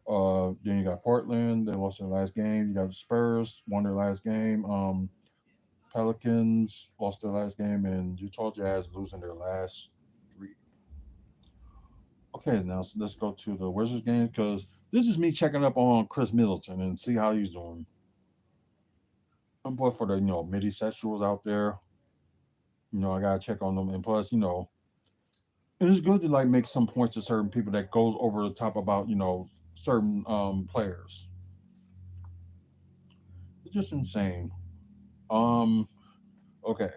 Then you got Portland. They lost their last game. You got the Spurs won their last game. Pelicans lost their last game, and Utah Jazz losing their last three. Okay, now let's go to the Wizards game because this is me checking up on Chris Middleton and see how he's doing. I'm boy for the midi sexuals out there. I gotta check on them, and plus, and it's good to like make some points to certain people that goes over the top about certain players. It's just insane. Um, okay,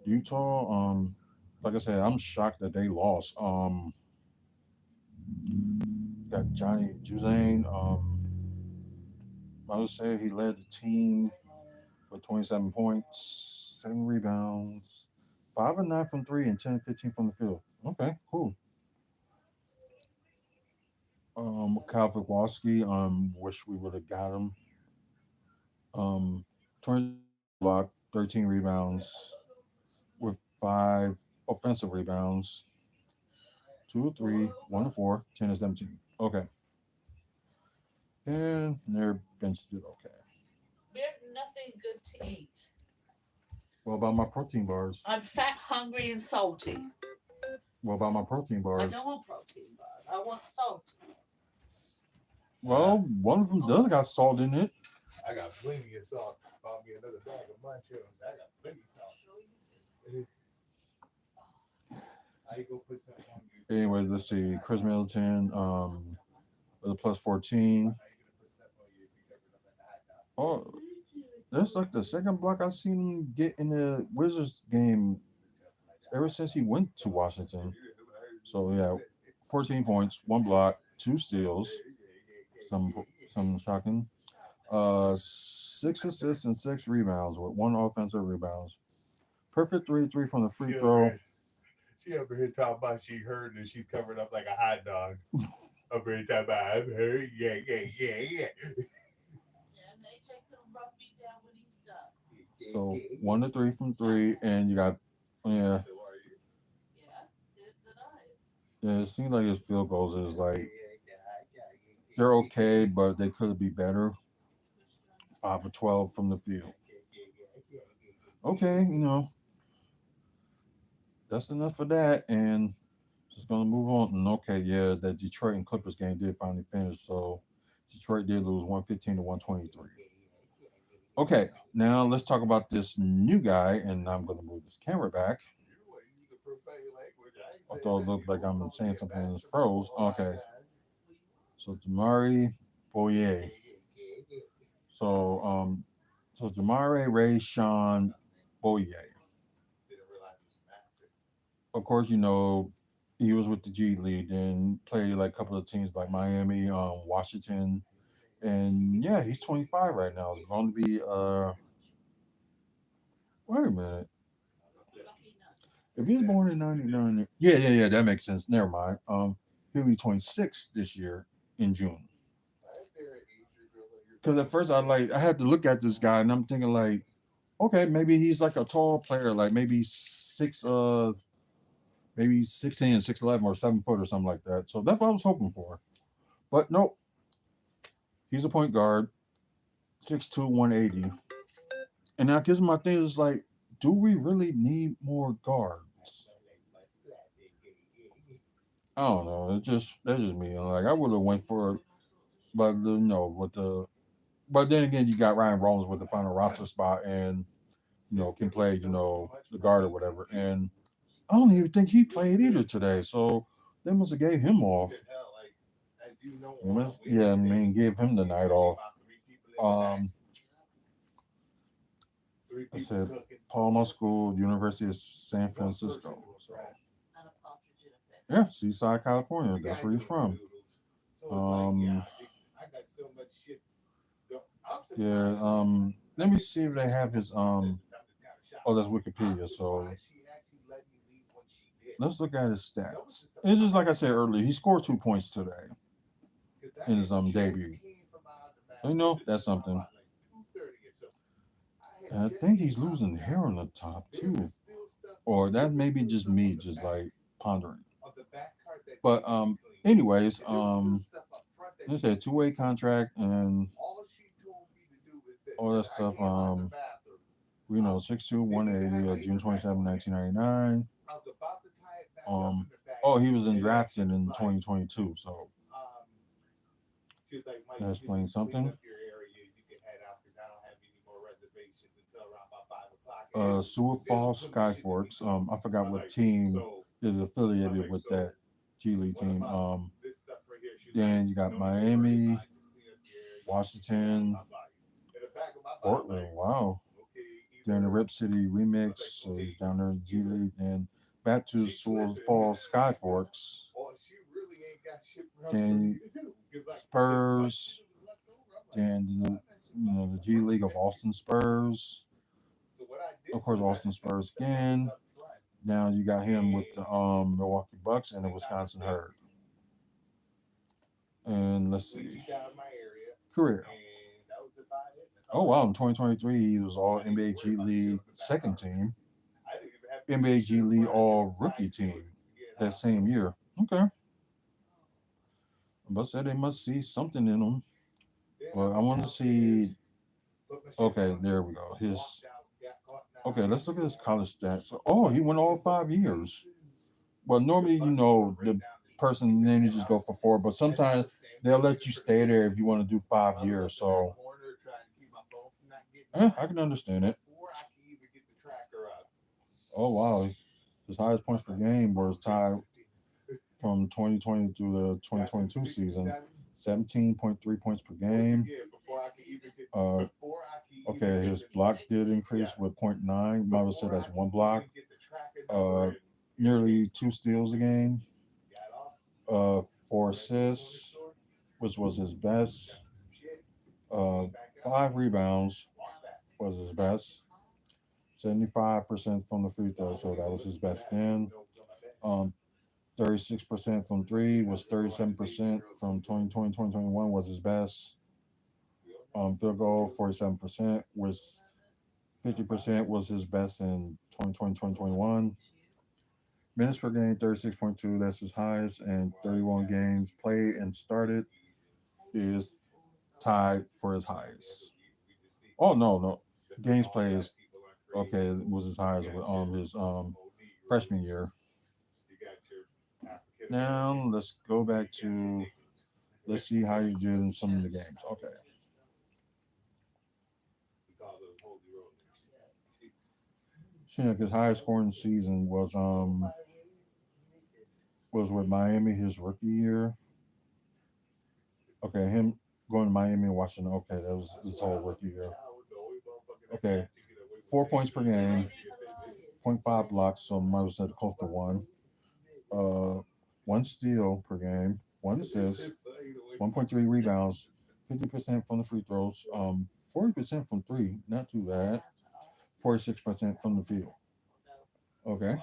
Utah. Like I said, I'm shocked that they lost. Got Johnny Juzane. I would say he led the team with 27 points, 7 rebounds, 5 and 9 from three, and 10 and 15 from the field. Okay, cool. Kyle Kowalski. Wish we would have got him. 20 block, 13 rebounds with 5 offensive rebounds, 2 or 3, 1 or 4, 10 and 17. Okay, and their bench did okay. We have nothing good to eat. What about my protein bars? I'm fat, hungry, and salty. What about my protein I bars? don't want protein bars. I want salt. Well, one of them does got salt in it. I got plenty of salt. Bought me another bag of mushrooms. I got plenty of salt. I go put something on you. Anyway, let's see. Chris Middleton, with a plus 14. Oh, that's like the second block I've seen him get in the Wizards game ever since he went to Washington. So yeah, 14 points, 1 block, 2 steals. Some some shocking. 6 assists and 6 rebounds with 1 offensive rebounds. Perfect 3 from the free throw. She over here talking about she heard and she's covered up like a hot dog. Over here talking about I'm hurt. Yeah. Yeah, and AJ can rub me down when he's done. So 1 to 3 from three, and you got yeah. Yeah, did I? Yeah, it seems like his field goals is like they're okay, but they could be better. 5 or 12 from the field. Okay, that's enough for that, and just gonna move on. And okay, yeah, that Detroit and Clippers game did finally finish, so Detroit did lose 115 to 123. Okay, now let's talk about this new guy, and I'm gonna move this camera back. I thought it looked like I'm saying something and it's froze. Okay, so Jamari Boye. So Jamari Ray Sean Boye. Of course, he was with the G League and played like a couple of teams like Miami, Washington, and yeah, he's 25 right now. He's going to be wait a minute. If he's born in '99, yeah, that makes sense. Never mind. He'll be 26 this year in June. Because at first I had to look at this guy and I'm thinking like, okay, maybe he's like a tall player, like maybe 16, 6'11", or 7 foot or something like that. So that's what I was hoping for. But nope. He's a point guard, 6'2", 180. And now, my thing is like, do we really need more guards? I don't know. It's just that's just me. Like I would have went for it, but with the but then again, you got Ryan Rollins with the final roster spot, and can play the guard or whatever. And I don't even think he played either today, so they must have gave him off. Yeah, I mean, gave him the night off. Um, I said Paul School, University of San Francisco. So yeah, Seaside, California. That's where he's from. Um, yeah. Let me see if they have his. Oh, that's Wikipedia. So let's look at his stats. It's just like I said earlier. He scored 2 points today in his debut. So that's something. And I think he's losing hair on the top too, or that may be just me, just like pondering. But anyways, let's say 2-way contract and all that stuff. 6'2", 180, June 27, 1999. Oh, he was drafted in 2022, so that explains something. Sioux Falls Skyforks. I forgot what team is affiliated with that G League team. Then you got Miami, Washington, Portland. Wow. Then the Rip City remix. So he's down there in G League. Then back to Sioux Falls Skyforks. Then Spurs. Then the G League of Austin Spurs. Of course, Austin Spurs again. Now you got him with the Milwaukee Bucks and the Wisconsin Herd. And let's see. Career. Oh wow, in 2023 he was all NBA G League second team. NBA G League all rookie team that same year. Okay. But said they must see something in him. Well, I want to see. Okay, there we go. Okay, let's look at his college stats. Oh, he went all 5 years. Well, normally, the person then you just go for 4, but sometimes they'll let you stay there if you want to do 5 years. So, I can understand it. Oh wow, his highest points per game was tied from 2020 to the 2022 season, 17.3 points per game. Uh, okay, his block did increase with 0.9. Might have said that's one block. Uh, Nearly 2 steals a game. 4 assists, which was his best. 5 rebounds was his best. 75% from the free throw, so that was his best then. 36% from 3 was 37% from 2020, 2021 was his best. Field goal 47%, which 50% was his best in 2020, 2021. Minutes per game 36.2, that's his highest, and 31 games played and started is tied for his highest. Oh no, games played is okay. Was as high as his freshman year. Now let's go back to let's see how you did in some of the games. Okay. His highest scoring season was with Miami his rookie year. Okay, him going to Miami and Washington. Okay, that was his whole rookie year. Okay, 4 points per game, 0.5 blocks, so might have said close to 1. 1 steal per game, 1 assist, 1.3 rebounds, 50% from the free throws, 40% from 3, not too bad. 46% from the field. Okay.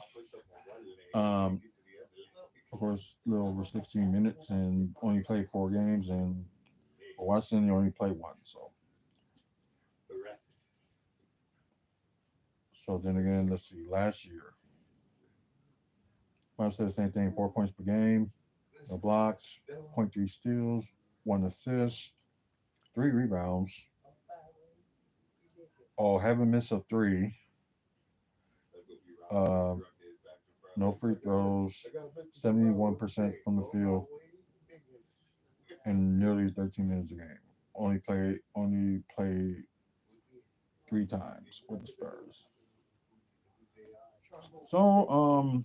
Um, of course, a little over 16 minutes and only played 4 games, and Washington only played 1. So then again, let's see. Last year, I said the same thing: 4 points per game, no blocks, zero point 0.3 steals, 1 assist, 3 rebounds. Oh, haven't missed a 3. no free throws, 71% from the field, and nearly 13 minutes a game. Only played 3 times with the Spurs. So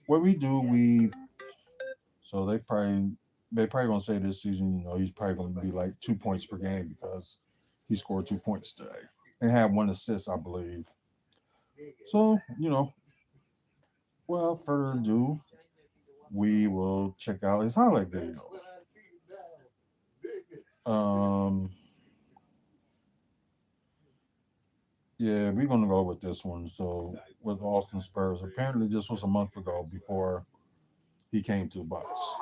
what we do, they probably gonna say this season, he's probably gonna be like 2 points per game because he scored 2 points today and had 1 assist, I believe. So, without further ado, we will check out his highlight video. Um, yeah, we're gonna go with this one. So with Austin Spurs, apparently this was a month ago before he came to the Bucks.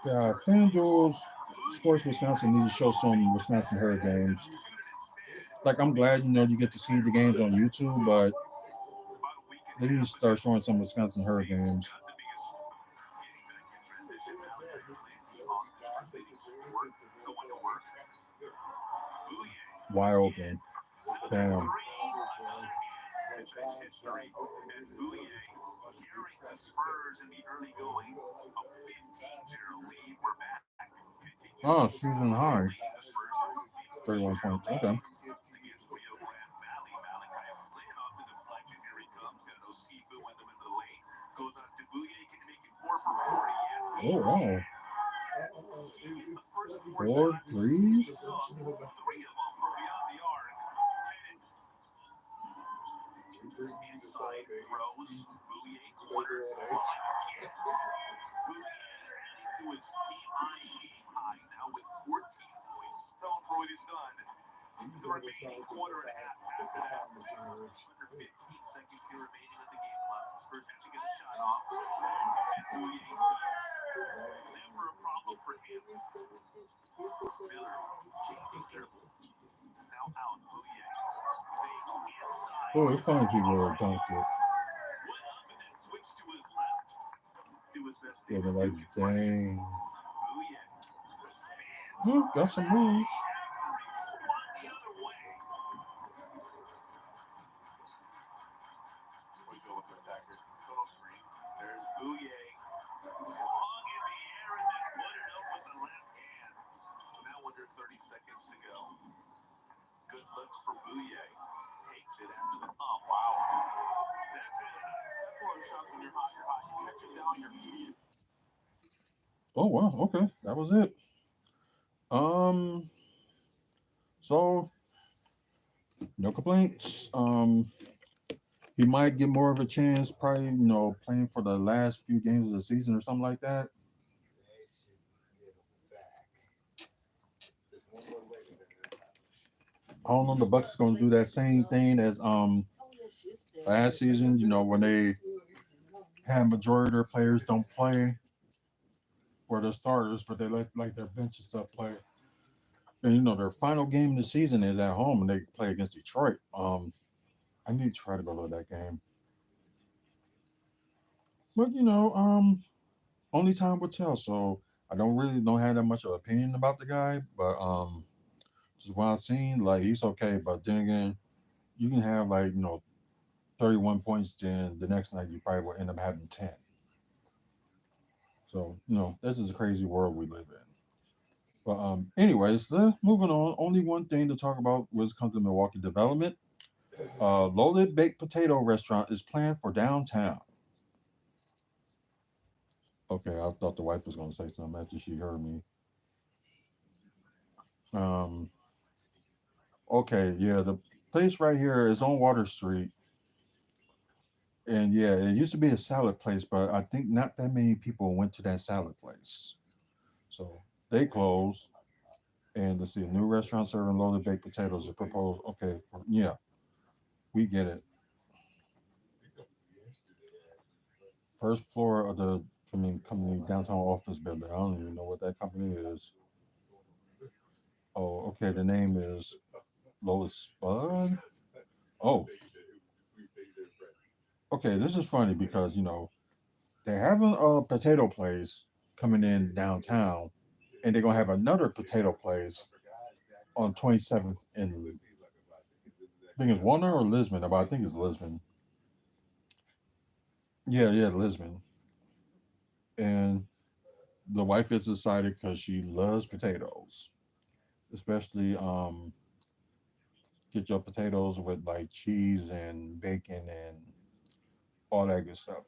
Yeah, FanDuel Sports Wisconsin need to show some Wisconsin Herd games. Like, I'm glad you get to see the games on YouTube, but they need to start showing some Wisconsin Herd games. Wide open. Damn. Oh, season high. 31 points. Okay. Oh, wow. 4 threes? Oh, it's funny people are dunked it. Yeah, they're like, dang. Got some moves. Oh, wow. Okay. That was it. Um, so no complaints. He might get more of a chance, probably, playing for the last few games of the season or something like that. I don't know. The Bucks is going to do that same thing as last season. When they had majority of their players don't play for their starters, but they like their bench and stuff play. And their final game of the season is at home, and they play against Detroit. I need to try to go to that game, but only time will tell. So I don't have that much of an opinion about the guy, but just what I've seen, like he's okay. But then again, you can have like 31 points, then the next night you probably will end up having 10. So this is a crazy world we live in. But anyways, moving on. Only one thing to talk about when it comes to Milwaukee development. Loaded Baked Potato Restaurant is planned for downtown. Okay, I thought the wife was going to say something after she heard me. Um, okay, yeah, the place right here is on Water Street, and yeah, it used to be a salad place, but I think not that many people went to that salad place, so they closed. And let's see, a new restaurant serving loaded baked potatoes is proposed. Okay, yeah, we get it. First floor of the company downtown office building. I don't even know what that company is. Oh, okay. The name is Lois Spud. Oh, okay. This is funny because they have a potato place coming in downtown, and they're gonna have another potato place on 27th in I think it's Warner or Lisbon, but I think it's Lisbon. Yeah, Lisbon. And the wife is excited because she loves potatoes, especially get your potatoes with like cheese and bacon and all that good stuff.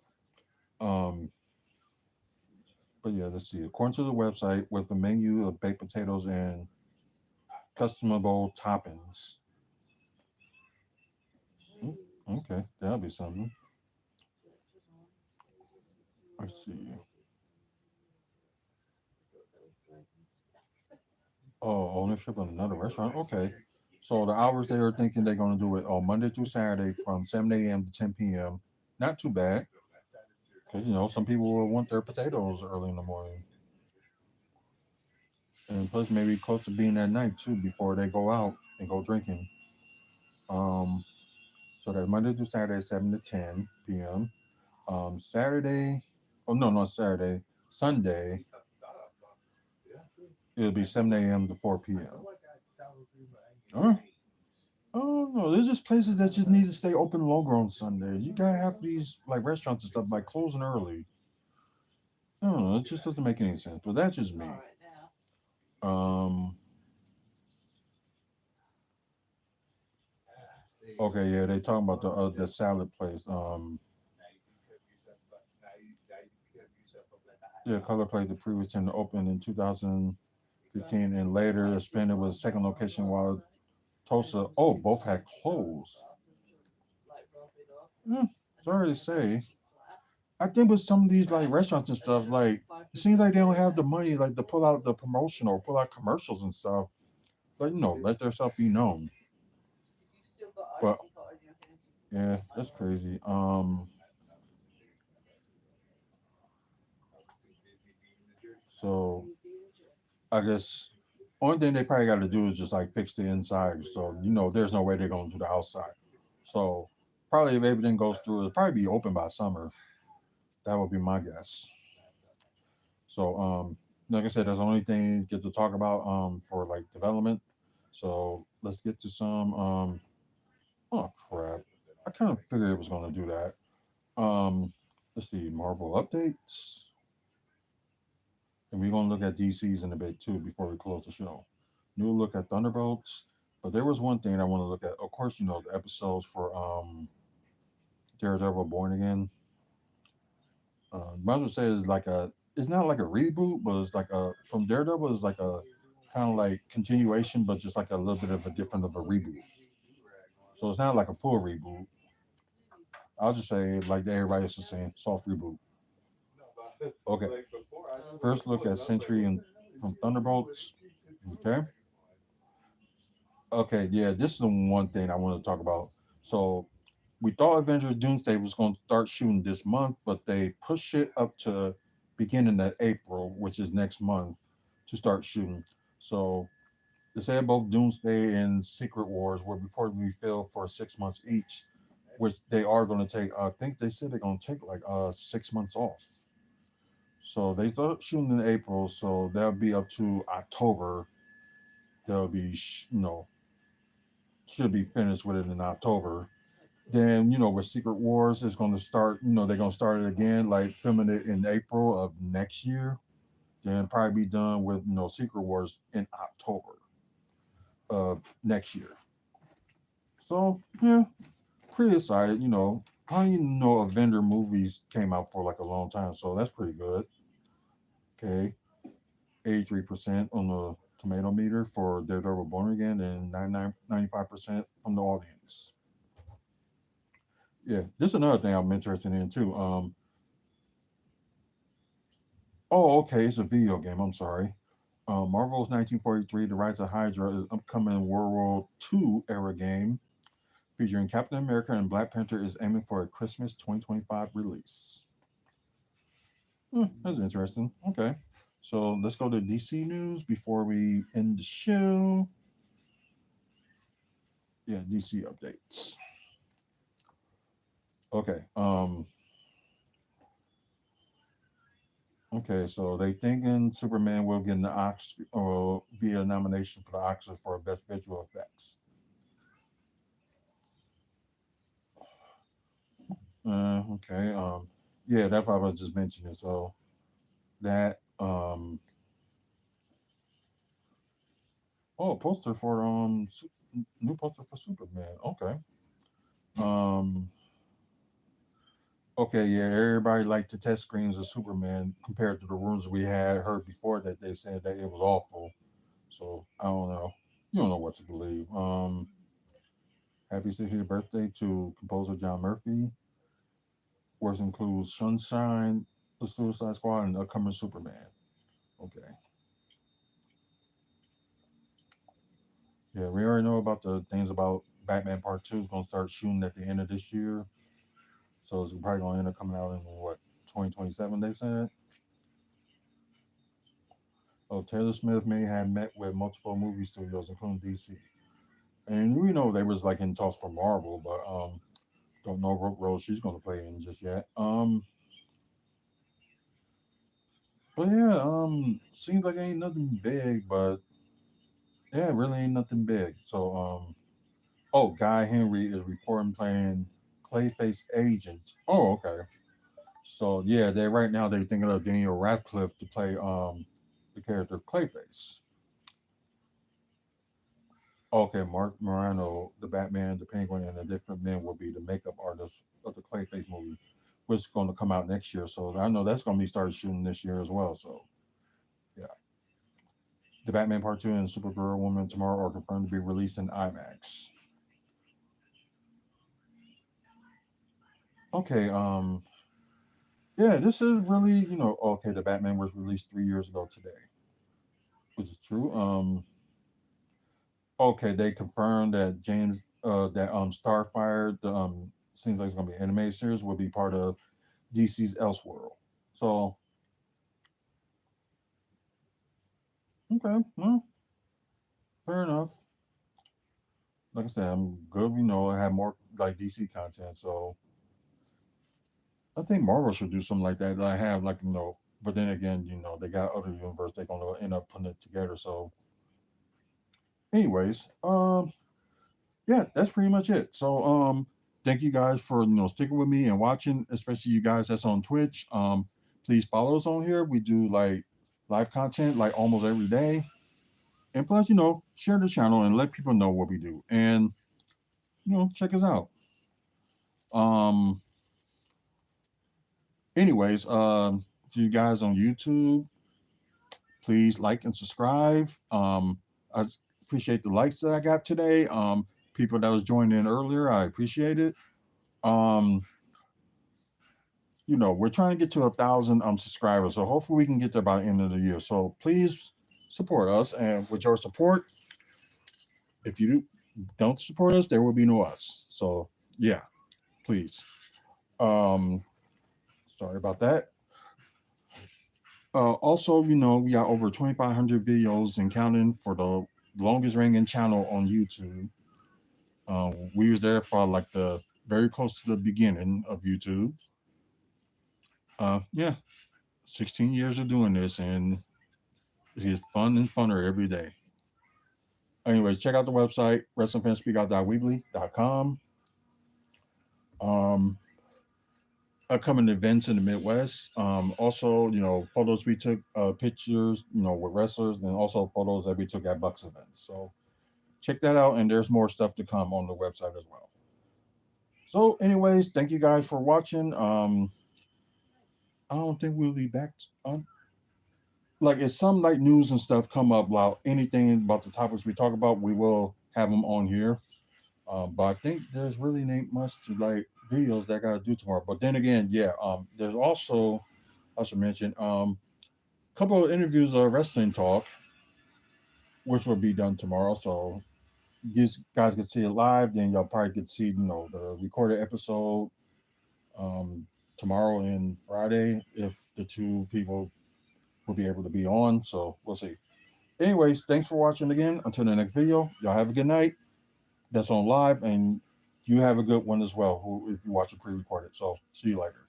Um, but yeah, let's see. According to the website, with a menu of baked potatoes and customable toppings. Mm, okay, that'll be something. Let's see. Oh, ownership of another restaurant. Okay. So the hours they are thinking they're going to do it on Monday through Saturday from 7 a.m. to 10 p.m. Not too bad, because some people will want their potatoes early in the morning, and plus maybe close to being at night too before they go out and go drinking. Um, so that's Monday through Saturday, 7 to 10 p.m. Saturday, oh no, not Saturday, Sunday, it'll be 7 a.m. to 4 p.m. Huh? Oh no, there's just places that just need to stay open longer on Sunday. You gotta have these like restaurants and stuff like closing early. I don't know, it just doesn't make any sense. But that's just me. Um. Okay, yeah, they talking about the salad place. Yeah, Color Place, the previous tenant opened in 2015, and later expanded with a second location while Tulsa. Oh, both had closed. Hmm, sorry to say. I think with some of these like restaurants and stuff, like it seems like they don't have the money like to pull out the promotion or pull out commercials and stuff. But let their stuff be known. But yeah, that's crazy. So I guess only thing they probably got to do is just like fix the inside. So there's no way they're gonna do the outside. So probably if everything goes through, it'll probably be open by summer. That would be my guess. So like I said, that's the only thing get to talk about for like development. So let's get to some oh crap. I kind of figured it was gonna do that. Let's see, Marvel updates. And we're gonna look at DCs in a bit too before we close the show. New look at Thunderbolts. But there was one thing I want to look at. Of course, the episodes for Daredevil Born Again. Might as well say it's like it's not like a reboot, but it's like a from Daredevil is like a kind of like continuation, but just like a little bit of a different of a reboot. So it's not like a full reboot. I'll just say like everybody else is saying, soft reboot. Okay. First look at Sentry and from Thunderbolts. Okay. Okay, yeah, this is the one thing I want to talk about. So we thought Avengers Doomsday was going to start shooting this month, but they pushed it up to beginning of April, which is next month, to start shooting. So they said both Doomsday and Secret Wars will reportedly fill for 6 months each, which they are going to take. I think they said they're going to take like 6 months off. So they start shooting in April, so that'll be up to October. They'll be, should be finished with it in October. Then, with Secret Wars, it's going to start, they're going to start it again, like filming it in April of next year. Then probably be done with, Secret Wars in October of next year. So, yeah, pretty excited. I didn't know Avenger movies came out for like a long time, so that's pretty good. Okay, 83% on the tomato meter for Daredevil Born Again and 95% from the audience. Yeah, this is another thing I'm interested in too. Oh, okay, it's a video game. I'm sorry. Marvel's 1943: The Rise of Hydra is upcoming World War II era game featuring Captain America and Black Panther is aiming for a Christmas 2025 release. That's interesting. Okay, so let's go to DC news before we end the show. Yeah, DC updates. Okay. Okay, so they thinking Superman will get an Ox or be a nomination for the Oscar for best visual effects. Okay. Yeah, that's what I was just mentioning. So that oh, poster for new poster for Superman. Okay. Um, okay, yeah, everybody liked the test screens of Superman compared to the rooms we had heard before that they said that it was awful. So I don't know. You don't know what to believe. Happy 60th birthday to composer John Murphy. Works includes Sunshine, The Suicide Squad, and upcoming Superman. Okay. Yeah, we already know about the things about Batman Part 2 is going to start shooting at the end of this year. So it's probably going to end up coming out in what, 2027, they said? Oh, Taylor Smith may have met with multiple movie studios, including DC. And we know they was like in talks for Marvel, but don't know what role she's going to play in just yet. But yeah, seems like ain't nothing big, but yeah, really ain't nothing big. So oh, Guy Henry is reporting playing Clayface agent. Oh, okay. So yeah, they right now they're thinking of Daniel Radcliffe to play the character Clayface. Okay, Mark Morano, the Batman, the Penguin, and the different men will be the makeup artists of the Clayface movie, which is going to come out next year. So I know that's going to be started shooting this year as well. So yeah, the Batman Part Two and Supergirl Woman tomorrow are confirmed to be released in IMAX. Okay, yeah, this is really okay. The Batman was released 3 years ago today, which is true. Okay, they confirmed that Starfire, the seems like it's gonna be an animated series, will be part of DC's Elseworld. So okay, well, fair enough. Like I said, I'm good. I have more like DC content, so I think Marvel should do something like that. That I have but then again, they got other universe they're gonna end up putting it together. So, anyways, yeah, that's pretty much it. So, thank you guys for sticking with me and watching, especially you guys that's on Twitch. Please follow us on here. We do like live content like almost every day, and plus, share the channel and let people know what we do, and check us out. Um, anyways, for you guys on YouTube, please like and subscribe. I appreciate the likes that I got today. People that was joining in earlier, I appreciate it. Um, we're trying to get to 1,000 subscribers, so hopefully we can get there by the end of the year. So please support us, and with your support, if you don't support us, there will be no us. So yeah, please. Um, sorry about that. Also, we got over 2,500 videos and counting for the longest ringing channel on YouTube. We was there for like the very close to the beginning of YouTube. Yeah, 16 years of doing this, and it is fun and funner every day. Anyways, check out the website, wrestlingfanspeakout.weebly.com. Um, Upcoming events in the Midwest. Also, photos we took, pictures, with wrestlers, and also photos that we took at Bucks events. So check that out, and there's more stuff to come on the website as well. So, anyways, thank you guys for watching. I don't think we'll be back on. Like, if some like news and stuff come up about anything about the topics we talk about, we will have them on here. But I think there's really ain't much to like videos that I gotta do tomorrow. But then again, yeah, there's also I should mention a couple of interviews of wrestling talk, which will be done tomorrow. So you guys can see it live, then y'all probably could see, the recorded episode tomorrow and Friday if the two people will be able to be on. So we'll see. Anyways, thanks for watching again. Until the next video, y'all have a good night. That's on live, and you have a good one as well. If you watch it pre-recorded. So see you later.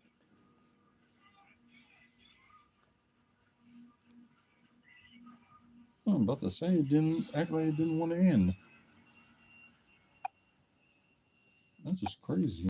I'm about to say it didn't act like it didn't want to end. That's just crazy.